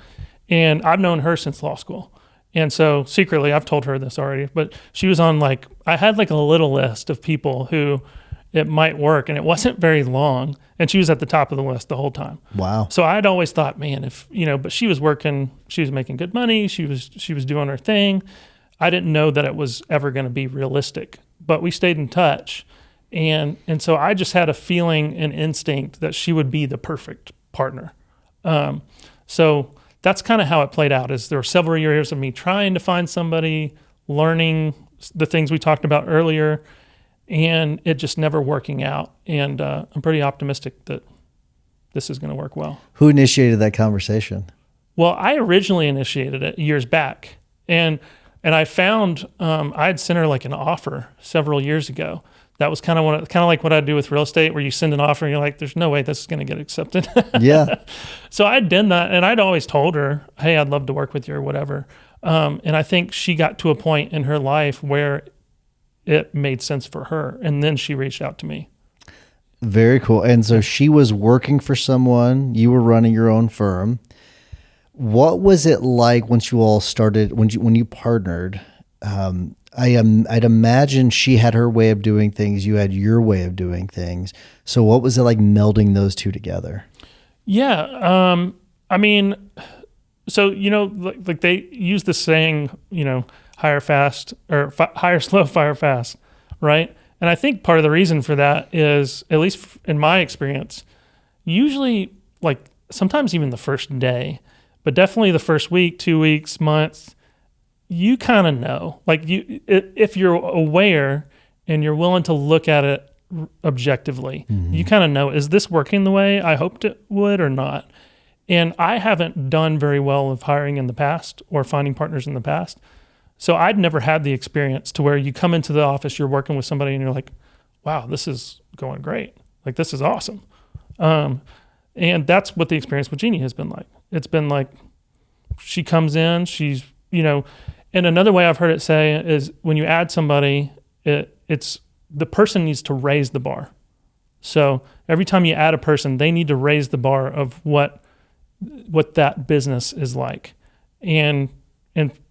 and I've known her since law school. And so secretly, I've told her this already, but she was on I had a little list of people who it might work, and it wasn't very long, and she was at the top of the list the whole time. Wow. So I'd always thought, man, but she was working, she was making good money, she was doing her thing. I didn't know that it was ever going to be realistic, but we stayed in touch. And so I just had a feeling and instinct that she would be the perfect partner. So that's kind of how it played out. Is there were several years of me trying to find somebody, learning the things we talked about earlier, and it just never working out. And I'm pretty optimistic that this is going to work well. Who initiated that conversation? Well, I originally initiated it years back, and I found I'd sent her an offer several years ago. That was kind of like what I do with real estate, where you send an offer and you're like, there's no way this is going to get accepted. Yeah. So I'd done that, and I'd always told her, hey, I'd love to work with you or whatever. And I think she got to a point in her life where it made sense for her. And then she reached out to me. Very cool. And so she was working for someone, you were running your own firm. What was it like once you all started, when you partnered? I'd imagine she had her way of doing things, you had your way of doing things. So what was it like melding those two together? Yeah. I mean, so, like they use the saying, hire fast or hire slow, fire fast, right? And I think part of the reason for that is, at least in my experience, usually like sometimes even the first day, but definitely the first week, 2 weeks, months, you kind of know. Like if you're aware and you're willing to look at it objectively, you kind of know, is this working the way I hoped it would or not? And I haven't done very well of hiring in the past or finding partners in the past. So I'd never had the experience to where you come into the office, you're working with somebody and you're like, wow, this is going great. Like, this is awesome. And that's what the experience with Jeannie has been like. It's been like, she comes in, she's, and another way I've heard it say is when you add somebody, it's the person needs to raise the bar. So every time you add a person, they need to raise the bar of what that business is like. And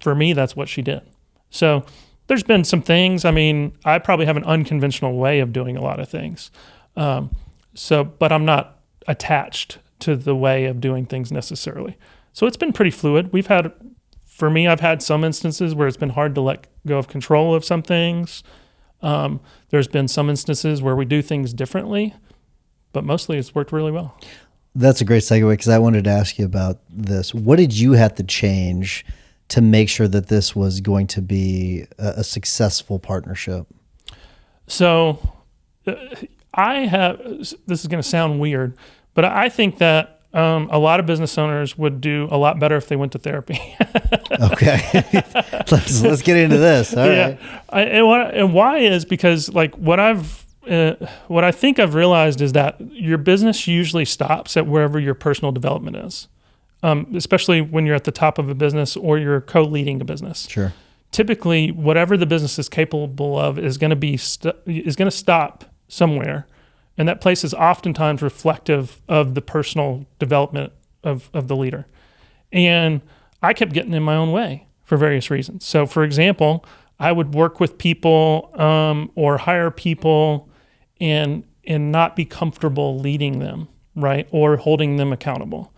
for me, that's what she did. So there's been some things. I mean, I probably have an unconventional way of doing a lot of things. But I'm not attached to the way of doing things necessarily. So it's been pretty fluid. I've had some instances where it's been hard to let go of control of some things. There's been some instances where we do things differently, but mostly it's worked really well. That's a great segue, because I wanted to ask you about this. What did you have to change to make sure that this was going to be a successful partnership? So this is going to sound weird, but I think that a lot of business owners would do a lot better if they went to therapy. Okay. let's get into this. All right. And why is because like what I think I've realized is that your business usually stops at wherever your personal development is. Especially when you're at the top of a business or you're co-leading a business. Sure. Typically, whatever the business is capable of is going to stop somewhere, and that place is oftentimes reflective of the personal development of the leader. And I kept getting in my own way for various reasons. So, for example, I would work with people or hire people and not be comfortable leading them, right, or holding them accountable.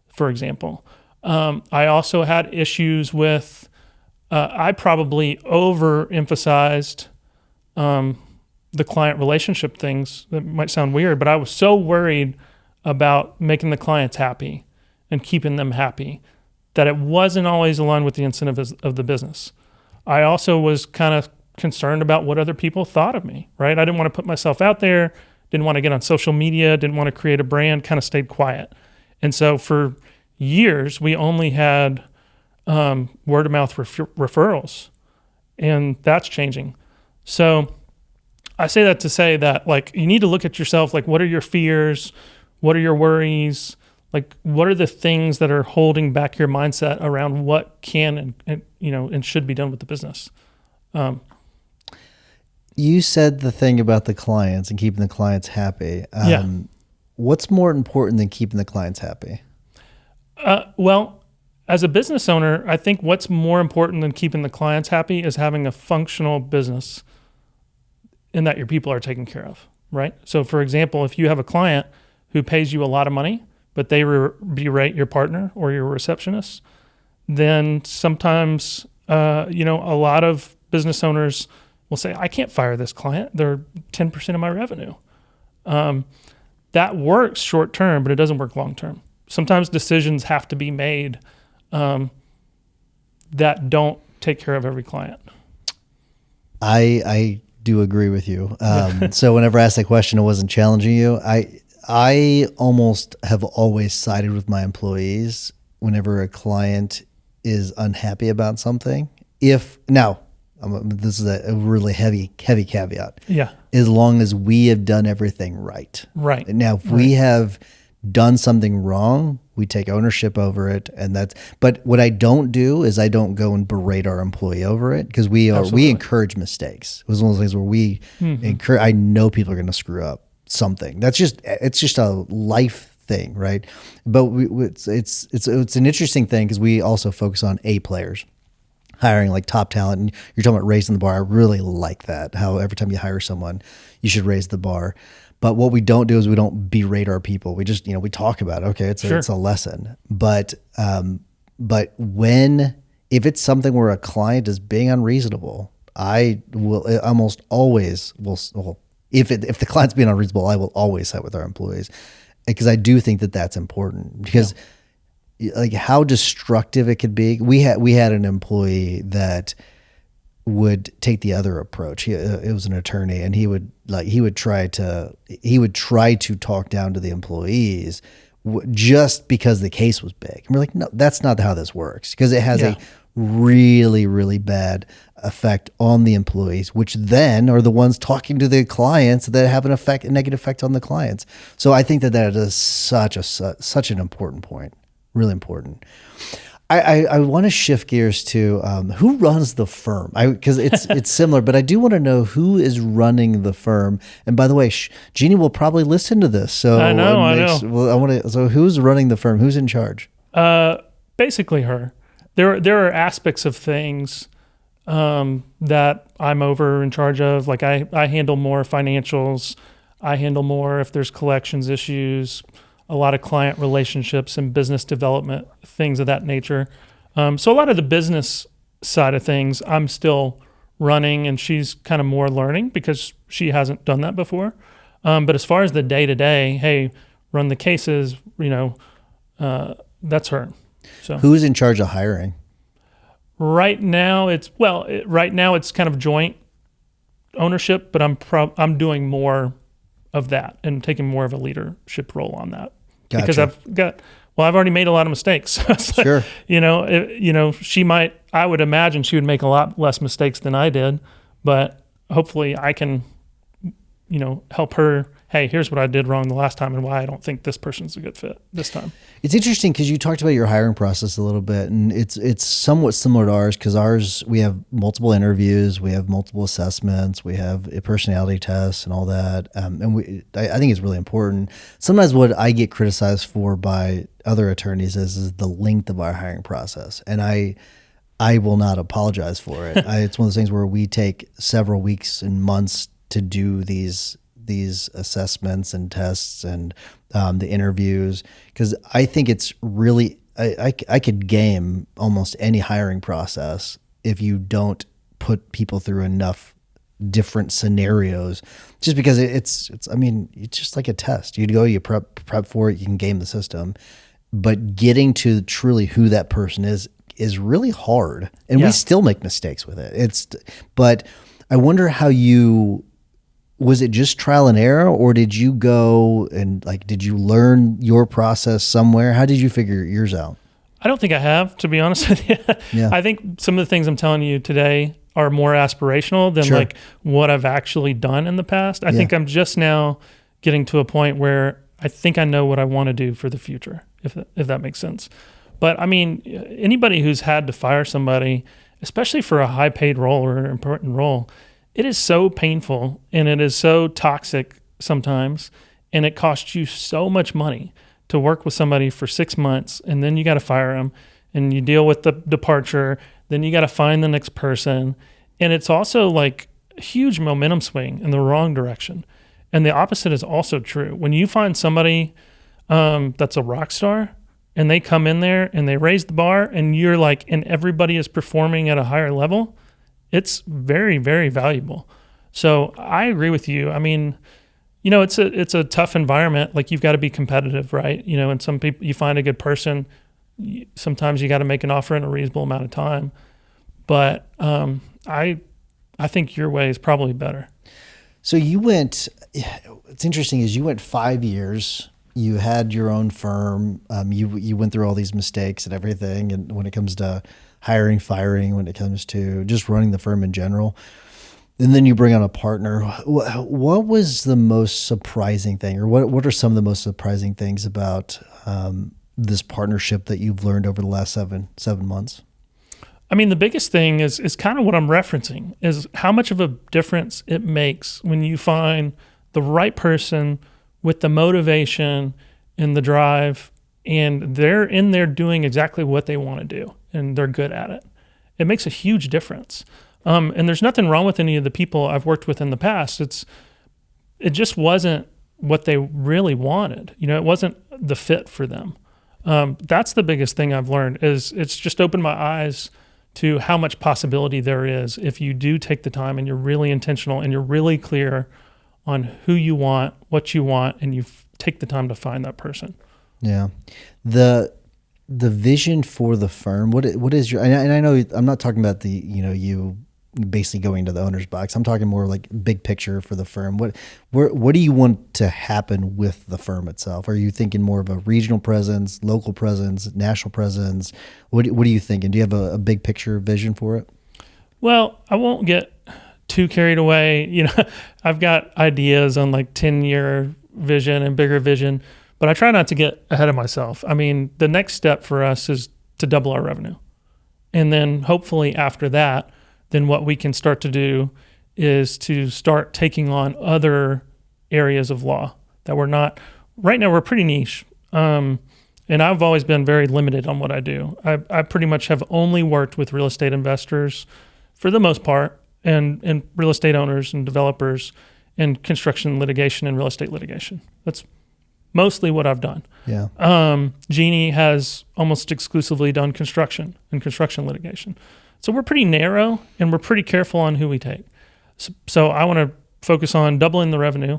For example, I also had issues with, I probably overemphasized the client relationship things. That might sound weird, but I was so worried about making the clients happy and keeping them happy that it wasn't always aligned with the incentives of the business. I also was kind of concerned about what other people thought of me, right? I didn't want to put myself out there, didn't want to get on social media, didn't want to create a brand, kind of stayed quiet. And so for years, we only had word of mouth referrals, and that's changing. So I say that to say that, like, you need to look at yourself, like, what are your fears? What are your worries? Like, what are the things that are holding back your mindset around what can and should be done with the business? You said the thing about the clients and keeping the clients happy. What's more important than keeping the clients happy? Well, as a business owner, I think what's more important than keeping the clients happy is having a functional business in that your people are taken care of, right? So, for example, if you have a client who pays you a lot of money, but they berate your partner or your receptionist, then sometimes, a lot of business owners will say, I can't fire this client. They're 10% of my revenue. That works short term, but it doesn't work long term. Sometimes decisions have to be made that don't take care of every client. I do agree with you. So whenever I asked that question, it wasn't challenging you. I almost have always sided with my employees whenever a client is unhappy about something. This is a really heavy caveat. Yeah. As long as we have done everything right. Right. Now, if we have done something wrong, we take ownership over it, and but what I don't do is I don't go and berate our employee over it, because we encourage mistakes. It was one of those things where we encourage. I know people are going to screw up something. It's just a life thing, right? But it's an interesting thing, because we also focus on A players, hiring like top talent. And you're talking about raising the bar. I really like that. How every time you hire someone, you should raise the bar. But what we don't do is we don't berate our people. We just, we talk about it. Okay, it's a lesson. But if it's something where a client is being unreasonable, I will almost always well, if the client's being unreasonable, I will always sit with our employees, because I do think that that's important, because like how destructive it could be. We had an employee that would take the other approach. It was an attorney, and he would try to talk down to the employees just because the case was big. And we're like, no, that's not how this works, because it has a really, really bad effect on the employees, which then are the ones talking to the clients that have a negative effect on the clients. So I think that is such an important point, really important. I want to shift gears to who runs the firm, because it's similar, but I do want to know who is running the firm. And by the way, Jeannie will probably listen to this, so I know. Well, so who's running the firm? Who's in charge? Basically, her. There are aspects of things that I'm in charge of. Like I handle more financials. I handle more if there's collections issues, a lot of client relationships and business development, things of that nature. So a lot of the business side of things I'm still running, and she's kind of more learning because she hasn't done that before. But as far as the day-to-day, hey, run the cases, that's her. So who's in charge of hiring? Right now it's kind of joint ownership, but I'm doing more of that and taking more of a leadership role on that. Gotcha. Because I've already made a lot of mistakes. Sure. I would imagine she would make a lot less mistakes than I did, but hopefully I can, help her. Hey, here's what I did wrong the last time and why I don't think this person's a good fit this time. It's interesting because you talked about your hiring process a little bit, and it's somewhat similar to ours, because we have multiple interviews, we have multiple assessments, we have a personality tests and all that. And I think it's really important. Sometimes what I get criticized for by other attorneys is the length of our hiring process. And I will not apologize for it. It's one of those things where we take several weeks and months to do these assessments and tests and the interviews, because I think it's really I could game almost any hiring process if you don't put people through enough different scenarios, just because it's just like a test. You prep for it, you can game the system, but getting to truly who that person is really hard, and we still make mistakes with it. But I wonder how was it just trial and error, or did you go and did you learn your process somewhere? How did you figure yours out? I don't think I have, to be honest with you. Yeah. I think some of the things I'm telling you today are more aspirational than what I've actually done in the past. I think I'm just now getting to a point where I think I know what I want to do for the future, if that makes sense. But I mean, anybody who's had to fire somebody, especially for a high paid role or an important role, it is so painful and it is so toxic sometimes, and it costs you so much money to work with somebody for 6 months, and then you got to fire them, and you deal with the departure, then you got to find the next person. And it's also like a huge momentum swing in the wrong direction. And the opposite is also true. When you find somebody that's a rock star, and they come in there and they raise the bar, and you're and everybody is performing at a higher level, it's very, very valuable. So I agree with you. I mean, it's a tough environment. You've got to be competitive, right? And some people, you find a good person, sometimes you got to make an offer in a reasonable amount of time. But I think your way is probably better. So what's interesting is you went 5 years. You had your own firm. You went through all these mistakes and everything. And when it comes to hiring, firing, when it comes to just running the firm in general, And then you bring on a partner. What was the most surprising thing, or what are some of the most surprising things about this partnership that you've learned over the last seven months? I mean, the biggest thing is kind of what I'm referencing, is how much of a difference it makes when you find the right person with the motivation and the drive, and they're in there doing exactly what they want to do, and they're good at it. It makes a huge difference. And there's nothing wrong with any of the people I've worked with in the past. It just wasn't what they really wanted. It wasn't the fit for them. That's the biggest thing I've learned, is it's just opened my eyes to how much possibility there is if you do take the time and you're really intentional and you're really clear on who you want, what you want, and you take the time to find that person. Yeah. The vision for the firm, what is your, and I know I'm not talking about you basically going to the owner's box. I'm talking more like big picture for the firm. What do you want to happen with the firm itself? Are you thinking more of a regional presence, local presence, national presence? What are you thinking? Do you have a big picture vision for it? Well, I won't get too carried away. I've got ideas on like 10-year vision and bigger vision, but I try not to get ahead of myself. I mean, the next step for us is to double our revenue. And then hopefully after that, then what we can start to do is to start taking on other areas of law that we're not, right now we're pretty niche. And I've always been very limited on what I do. I pretty much have only worked with real estate investors for the most part, and real estate owners and developers, and construction litigation and real estate litigation. That's mostly what I've done. Yeah. Jeannie has almost exclusively done construction and construction litigation. So we're pretty narrow, and we're pretty careful on who we take. So I want to focus on doubling the revenue.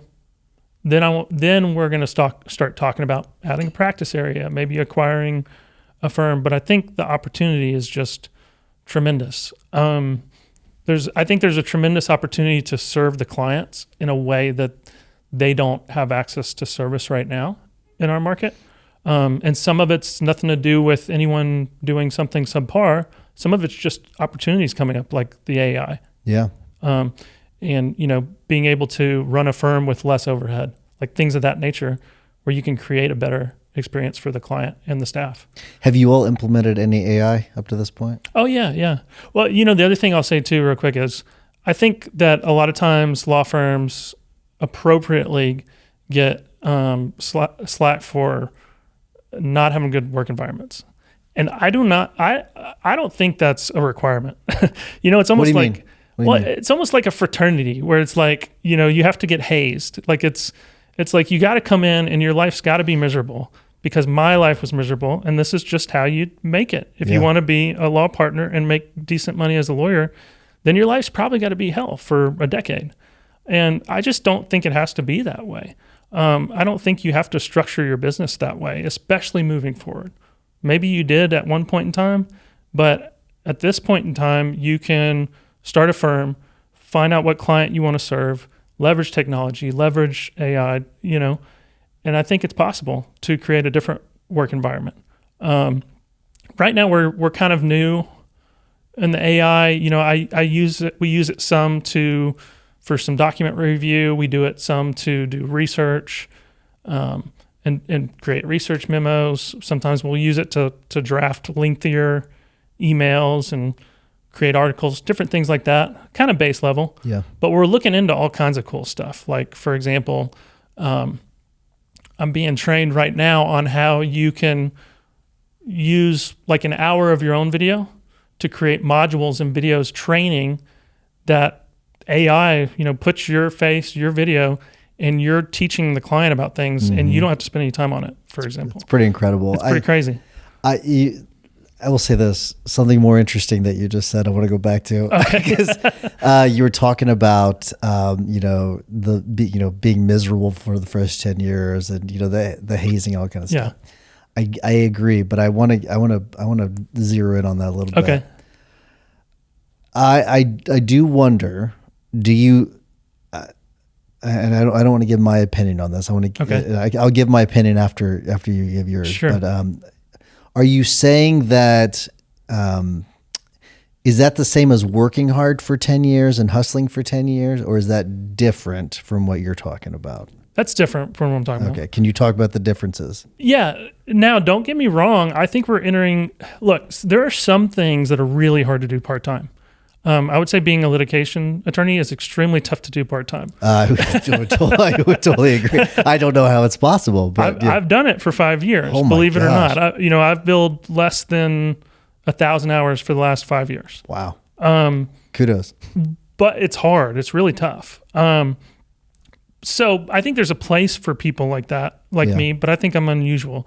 Then we're going to start talking about adding a practice area, maybe acquiring a firm. But I think the opportunity is just tremendous. I think there's a tremendous opportunity to serve the clients in a way that they don't have access to service right now in our market. And some of it's nothing to do with anyone doing something subpar. Some of it's just opportunities coming up, like the AI. Yeah. And being able to run a firm with less overhead, like things of that nature, where you can create a better experience for the client and the staff. Have you all implemented any AI up to this point? Oh, yeah. Well, the other thing I'll say too real quick is I think that a lot of times law firms appropriately get slack for not having good work environments. And I don't think that's a requirement. It's almost like, it's almost like a fraternity where it's like, you have to get hazed. Like it's like you got to come in and your life's got to be miserable, because my life was miserable, and this is just how you make it. If you want to be a law partner and make decent money as a lawyer, then your life's probably got to be hell for a decade. And I just don't think it has to be that way. I don't think you have to structure your business that way, especially moving forward. Maybe you did at one point in time, but at this point in time, you can start a firm, find out what client you want to serve, leverage technology, leverage AI, and I think it's possible to create a different work environment. Right now, we're kind of new in the AI. We use it some for some document review. We do it some to do research. And create research memos. Sometimes we'll use it to draft lengthier emails and create articles, different things like that, kind of base level. Yeah. But we're looking into all kinds of cool stuff. Like, for example, I'm being trained right now on how you can use like an hour of your own video to create modules and videos training that AI, puts your face, your video, and you're teaching the client about things, and you don't have to spend any time on it, for example. It's pretty incredible. It's pretty crazy. I will say this, something more interesting that you just said I want to go back to. Okay. Because you were talking about, being miserable for the first 10 years and, the hazing, all kind of stuff. I agree, but I want to zero in on that a little bit. Okay. I do wonder, do you, and I don't want to give my opinion on this. I'll give my opinion after you give yours. Sure. But are you saying that Is that the same as working hard for 10 years and hustling for 10 years, or is that different from what you're talking about? That's different from what I'm talking about. Okay. Can you talk about the differences? Yeah. Now, don't get me wrong. I think look, there are some things that are really hard to do part-time. I would say being a litigation attorney is extremely tough to do part-time. I would totally agree. I don't know how it's possible, but I've done it for 5 years, Oh my believe it or gosh. not. I've billed less than 1,000 hours for the last 5 years. Wow. Kudos. But it's hard. It's really tough. So I think there's a place for people like that, like Yeah. me, but I think I'm unusual.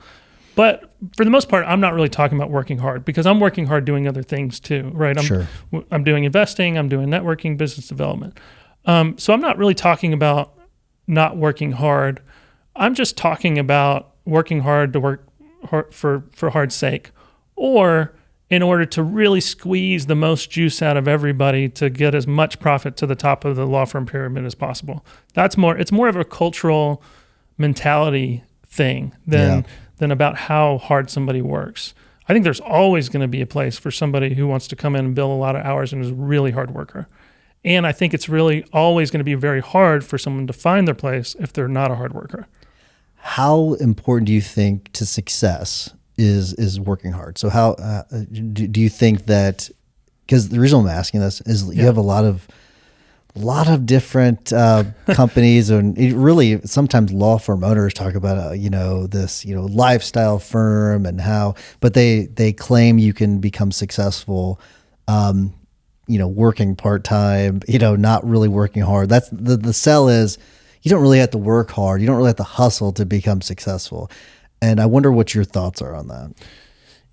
But for the most part, I'm not really talking about working hard because I'm working hard doing other things too, right? I'm doing investing, I'm doing networking, business development. So I'm not really talking about not working hard. I'm just talking about working hard to work hard for hard's sake, or in order to really squeeze the most juice out of everybody to get as much profit to the top of the law firm pyramid as possible. It's more of a cultural mentality thing than about how hard somebody works. I think there's always going to be a place for somebody who wants to come in and bill a lot of hours and is a really hard worker. And I think it's really always going to be very hard for someone to find their place if they're not a hard worker. How important do you think to success is working hard? So how do you think that, because the reason I'm asking this is you have a lot of different companies, and it really sometimes law firm owners talk about this lifestyle firm and how, but they claim you can become successful working part-time, not really working hard. That's the sell is you don't really have to work hard, you don't really have to hustle to become successful. And I wonder what your thoughts are on that.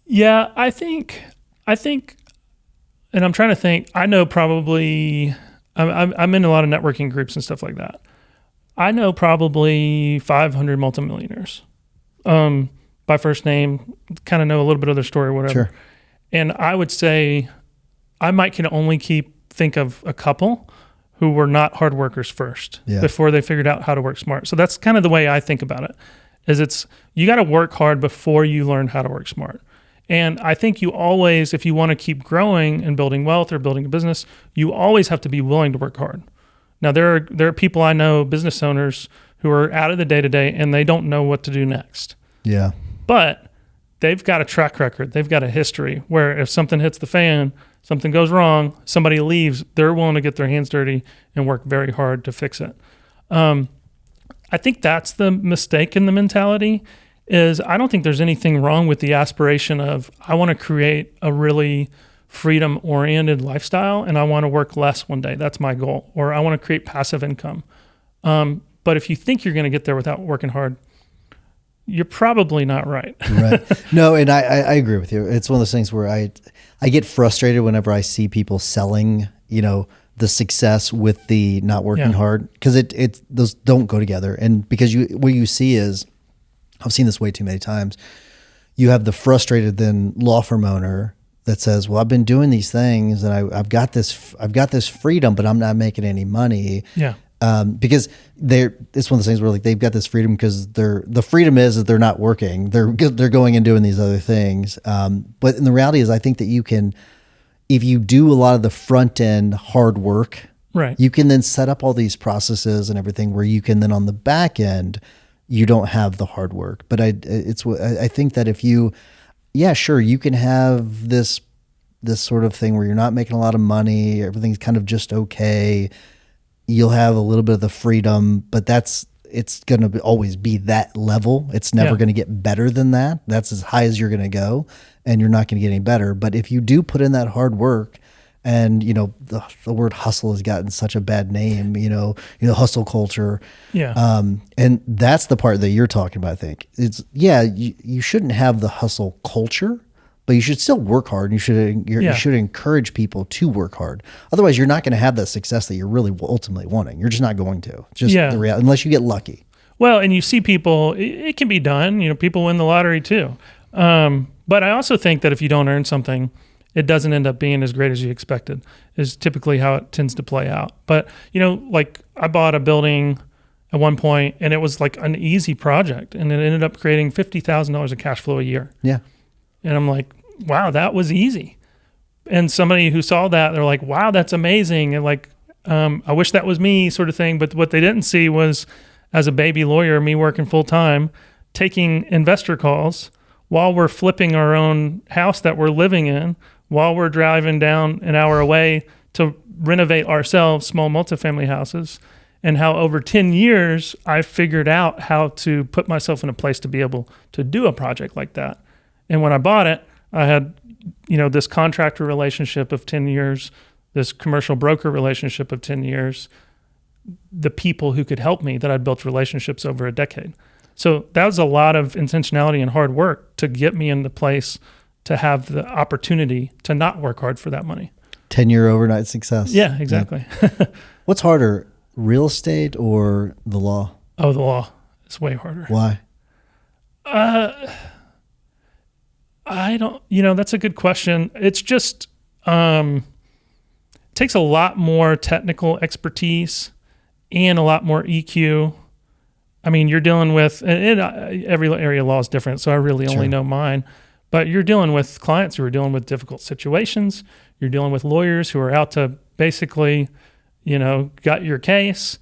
Yeah, I think and I'm trying to think, I know probably I'm in a lot of networking groups and stuff like that. I know probably 500 multimillionaires by first name, kind of know a little bit of their story or whatever. Sure. And I would say I can only think of a couple who were not hard workers first before they figured out how to work smart. So that's kind of the way I think about it, is you got to work hard before you learn how to work smart. And I think you always, if you want to keep growing and building wealth or building a business, you always have to be willing to work hard. Now, there are people I know, business owners, who are out of the day-to-day and they don't know what to do next. Yeah. But they've got a track record. They've got a history where if something hits the fan, something goes wrong, somebody leaves, they're willing to get their hands dirty and work very hard to fix it. I think that's the mistake in the mentality. Is I don't think there's anything wrong with the aspiration of I want to create a really freedom-oriented lifestyle and I want to work less one day. That's my goal. Or I want to create passive income. But if you think you're going to get there without working hard, you're probably not right. Right. No, and I agree with you. It's one of those things where I get frustrated whenever I see people selling, the success with the not working hard, because those don't go together. And because what you see is, I've seen this way too many times. You have the frustrated then law firm owner that says, "Well, I've been doing these things and I've got this freedom, but I'm not making any money." Yeah. Because it's one of those things where like they've got this freedom because the freedom is that they're not working. They're going and doing these other things. But in the reality is, I think that you can, if you do a lot of the front end hard work, right, you can then set up all these processes and everything where you can then on the back end, you don't have the hard work. But I think that if you, sure, you can have this sort of thing where you're not making a lot of money, everything's kind of just okay. You'll have a little bit of the freedom, but it's going to always be that level. It's never going to get better than that. That's as high as you're going to go, and you're not going to get any better. But if you do put in that hard work, and the word hustle has gotten such a bad name, hustle culture. Yeah. And that's the part that you're talking about, I think. It's you shouldn't have the hustle culture, but you should still work hard. You should encourage people to work hard. Otherwise, you're not going to have that success that you're really ultimately wanting. You're just not going to. It's just the reality, unless you get lucky. Well, and you see people, it can be done. People win the lottery too. But I also think that if you don't earn something, it doesn't end up being as great as you expected, is typically how it tends to play out. But, like I bought a building at one point and it was like an easy project and it ended up creating $50,000 of cash flow a year. Yeah. And I'm like, wow, that was easy. And somebody who saw that, they're like, wow, that's amazing. And like, I wish that was me, sort of thing. But what they didn't see was, as a baby lawyer, me working full time, taking investor calls while we're flipping our own house that we're living in, while we're driving down an hour away to renovate ourselves small multifamily houses, and how over 10 years I figured out how to put myself in a place to be able to do a project like that. And when I bought it, I had, this contractor relationship of 10 years, this commercial broker relationship of 10 years, the people who could help me that I'd built relationships over a decade. So that was a lot of intentionality and hard work to get me in the place to have the opportunity to not work hard for that money. 10-year overnight success. Yeah, exactly. Yeah. What's harder, real estate or the law? Oh, the law. It's way harder. Why? I don't, that's a good question. It's just, it takes a lot more technical expertise and a lot more EQ. I mean, you're dealing with, and every area of law is different, so I really only know mine. But you're dealing with clients who are dealing with difficult situations. You're dealing with lawyers who are out to basically, got your case.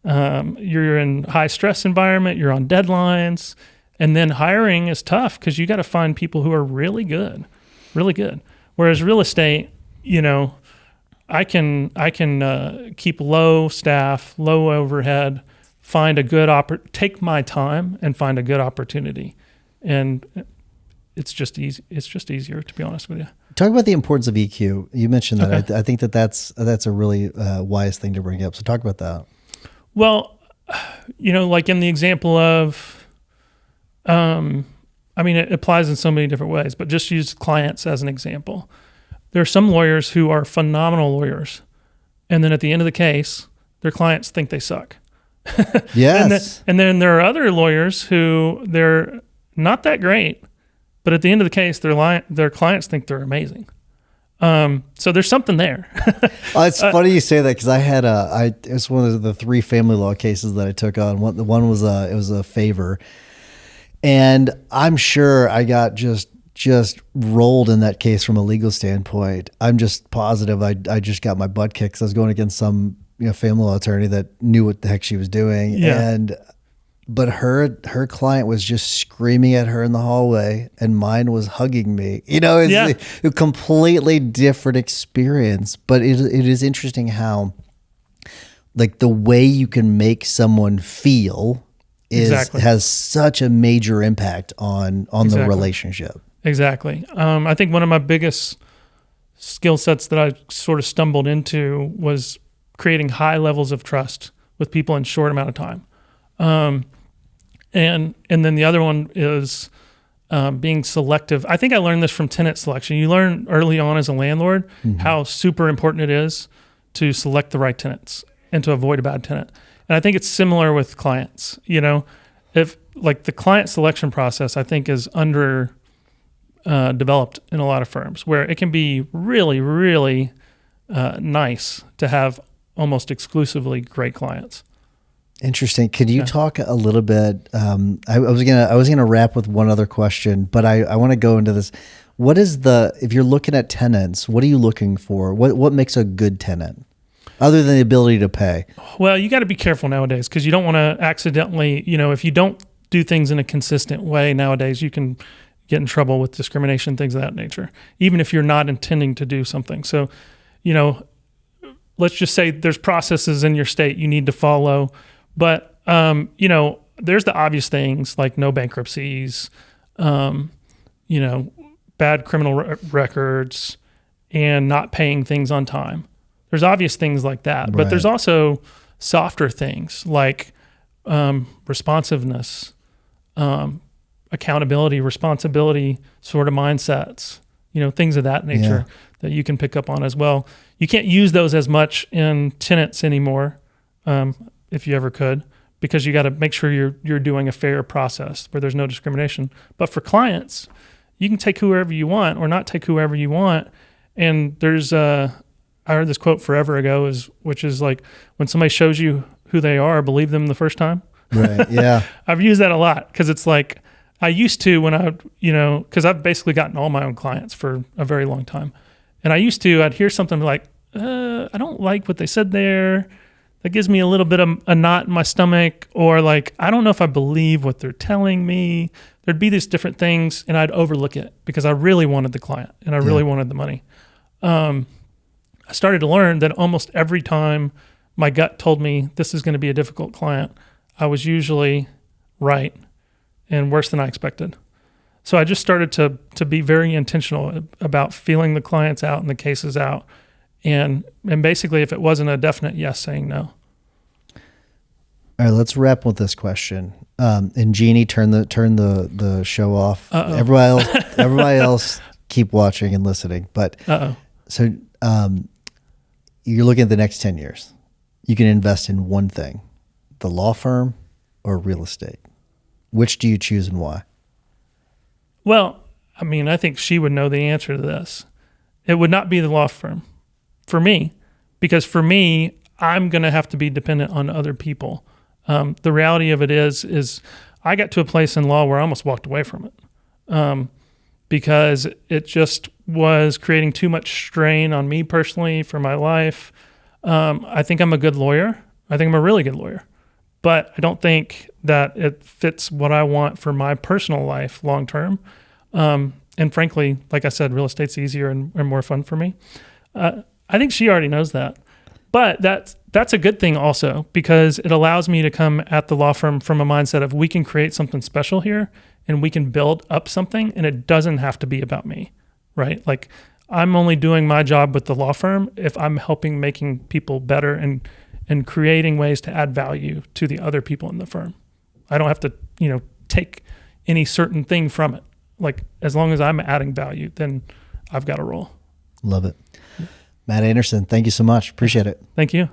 You're in high stress environment. You're on deadlines. And then hiring is tough because you got to find people who are really good, really good. Whereas real estate, I can keep low staff, low overhead, find a good take my time and find a good opportunity. And it's just easy. It's just easier, to be honest with you. Talk about the importance of EQ. You mentioned that. Okay. I think that's a really wise thing to bring up. So talk about that. Well, like in the example of, it applies in so many different ways, but just use clients as an example. There are some lawyers who are phenomenal lawyers, and then at the end of the case, their clients think they suck. Yes. And then there are other lawyers who they're not that great, but at the end of the case, their clients think they're amazing. So there's something there. It's funny you say that because I had it's one of the 3 family law cases that I took on. One was it was a favor, and I'm sure I got just rolled in that case from a legal standpoint. I'm just positive I just got my butt kicked because I was going against some family law attorney that knew what the heck she was doing. Yeah. But her client was just screaming at her in the hallway, and mine was hugging me. It's a completely different experience. But it is interesting how, like, the way you can make someone feel has such a major impact on the relationship. Exactly. I think one of my biggest skill sets that I sort of stumbled into was creating high levels of trust with people in a short amount of time. And then the other one is being selective. I think I learned this from tenant selection. You learn early on as a landlord how super important it is to select the right tenants and to avoid a bad tenant. And I think it's similar with clients. If like the client selection process, I think is under developed in a lot of firms, where it can be really, really nice to have almost exclusively great clients. Interesting. Could you talk a little bit? I was gonna wrap with one other question, but I want to go into this. What is if you're looking at tenants, what are you looking for? What makes a good tenant, other than the ability to pay? Well, you got to be careful nowadays because you don't want to accidentally, if you don't do things in a consistent way nowadays, you can get in trouble with discrimination, things of that nature, even if you're not intending to do something. So, let's just say there's processes in your state you need to follow. But, there's the obvious things like no bankruptcies, bad criminal records, and not paying things on time. There's obvious things like that. Right. But there's also softer things like responsiveness, accountability, responsibility sort of mindsets, things of that nature that you can pick up on as well. You can't use those as much in tenants anymore. If you ever could, because you got to make sure you're doing a fair process where there's no discrimination. But for clients, you can take whoever you want or not take whoever you want. And there's I heard this quote forever ago, which is like, when somebody shows you who they are, believe them the first time. Right. Yeah. I've used that a lot because it's like I used to when because I've basically gotten all my own clients for a very long time. And I'd hear something like, I don't like what they said there. That gives me a little bit of a knot in my stomach, or like, I don't know if I believe what they're telling me. There'd be these different things, and I'd overlook it because I really wanted the client and I really wanted the money. I started to learn that almost every time my gut told me this is going to be a difficult client, I was usually right and worse than I expected. So I just started to be very intentional about feeling the clients out and the cases out. And basically, if it wasn't a definite yes, saying no. All right, let's wrap with this question. And Jeannie, turn the show off. Everybody else, keep watching and listening. But so you're looking at the next 10 years. You can invest in one thing: the law firm or real estate. Which do you choose and why? Well, I mean, I think she would know the answer to this. It would not be the law firm for me, because for me, I'm going to have to be dependent on other people. The reality of it is I got to a place in law where I almost walked away from it because it just was creating too much strain on me personally for my life. I think I'm a good lawyer. I think I'm a really good lawyer, but I don't think that it fits what I want for my personal life long term. And frankly, like I said, real estate's easier and more fun for me. I think she already knows that, but that's a good thing also, because it allows me to come at the law firm from a mindset of, we can create something special here and we can build up something, and it doesn't have to be about me, right? Like, I'm only doing my job with the law firm if I'm helping making people better and creating ways to add value to the other people in the firm. I don't have to, take any certain thing from it. Like, as long as I'm adding value, then I've got a role. Love it. Matt Anderson, thank you so much. Appreciate it. Thank you.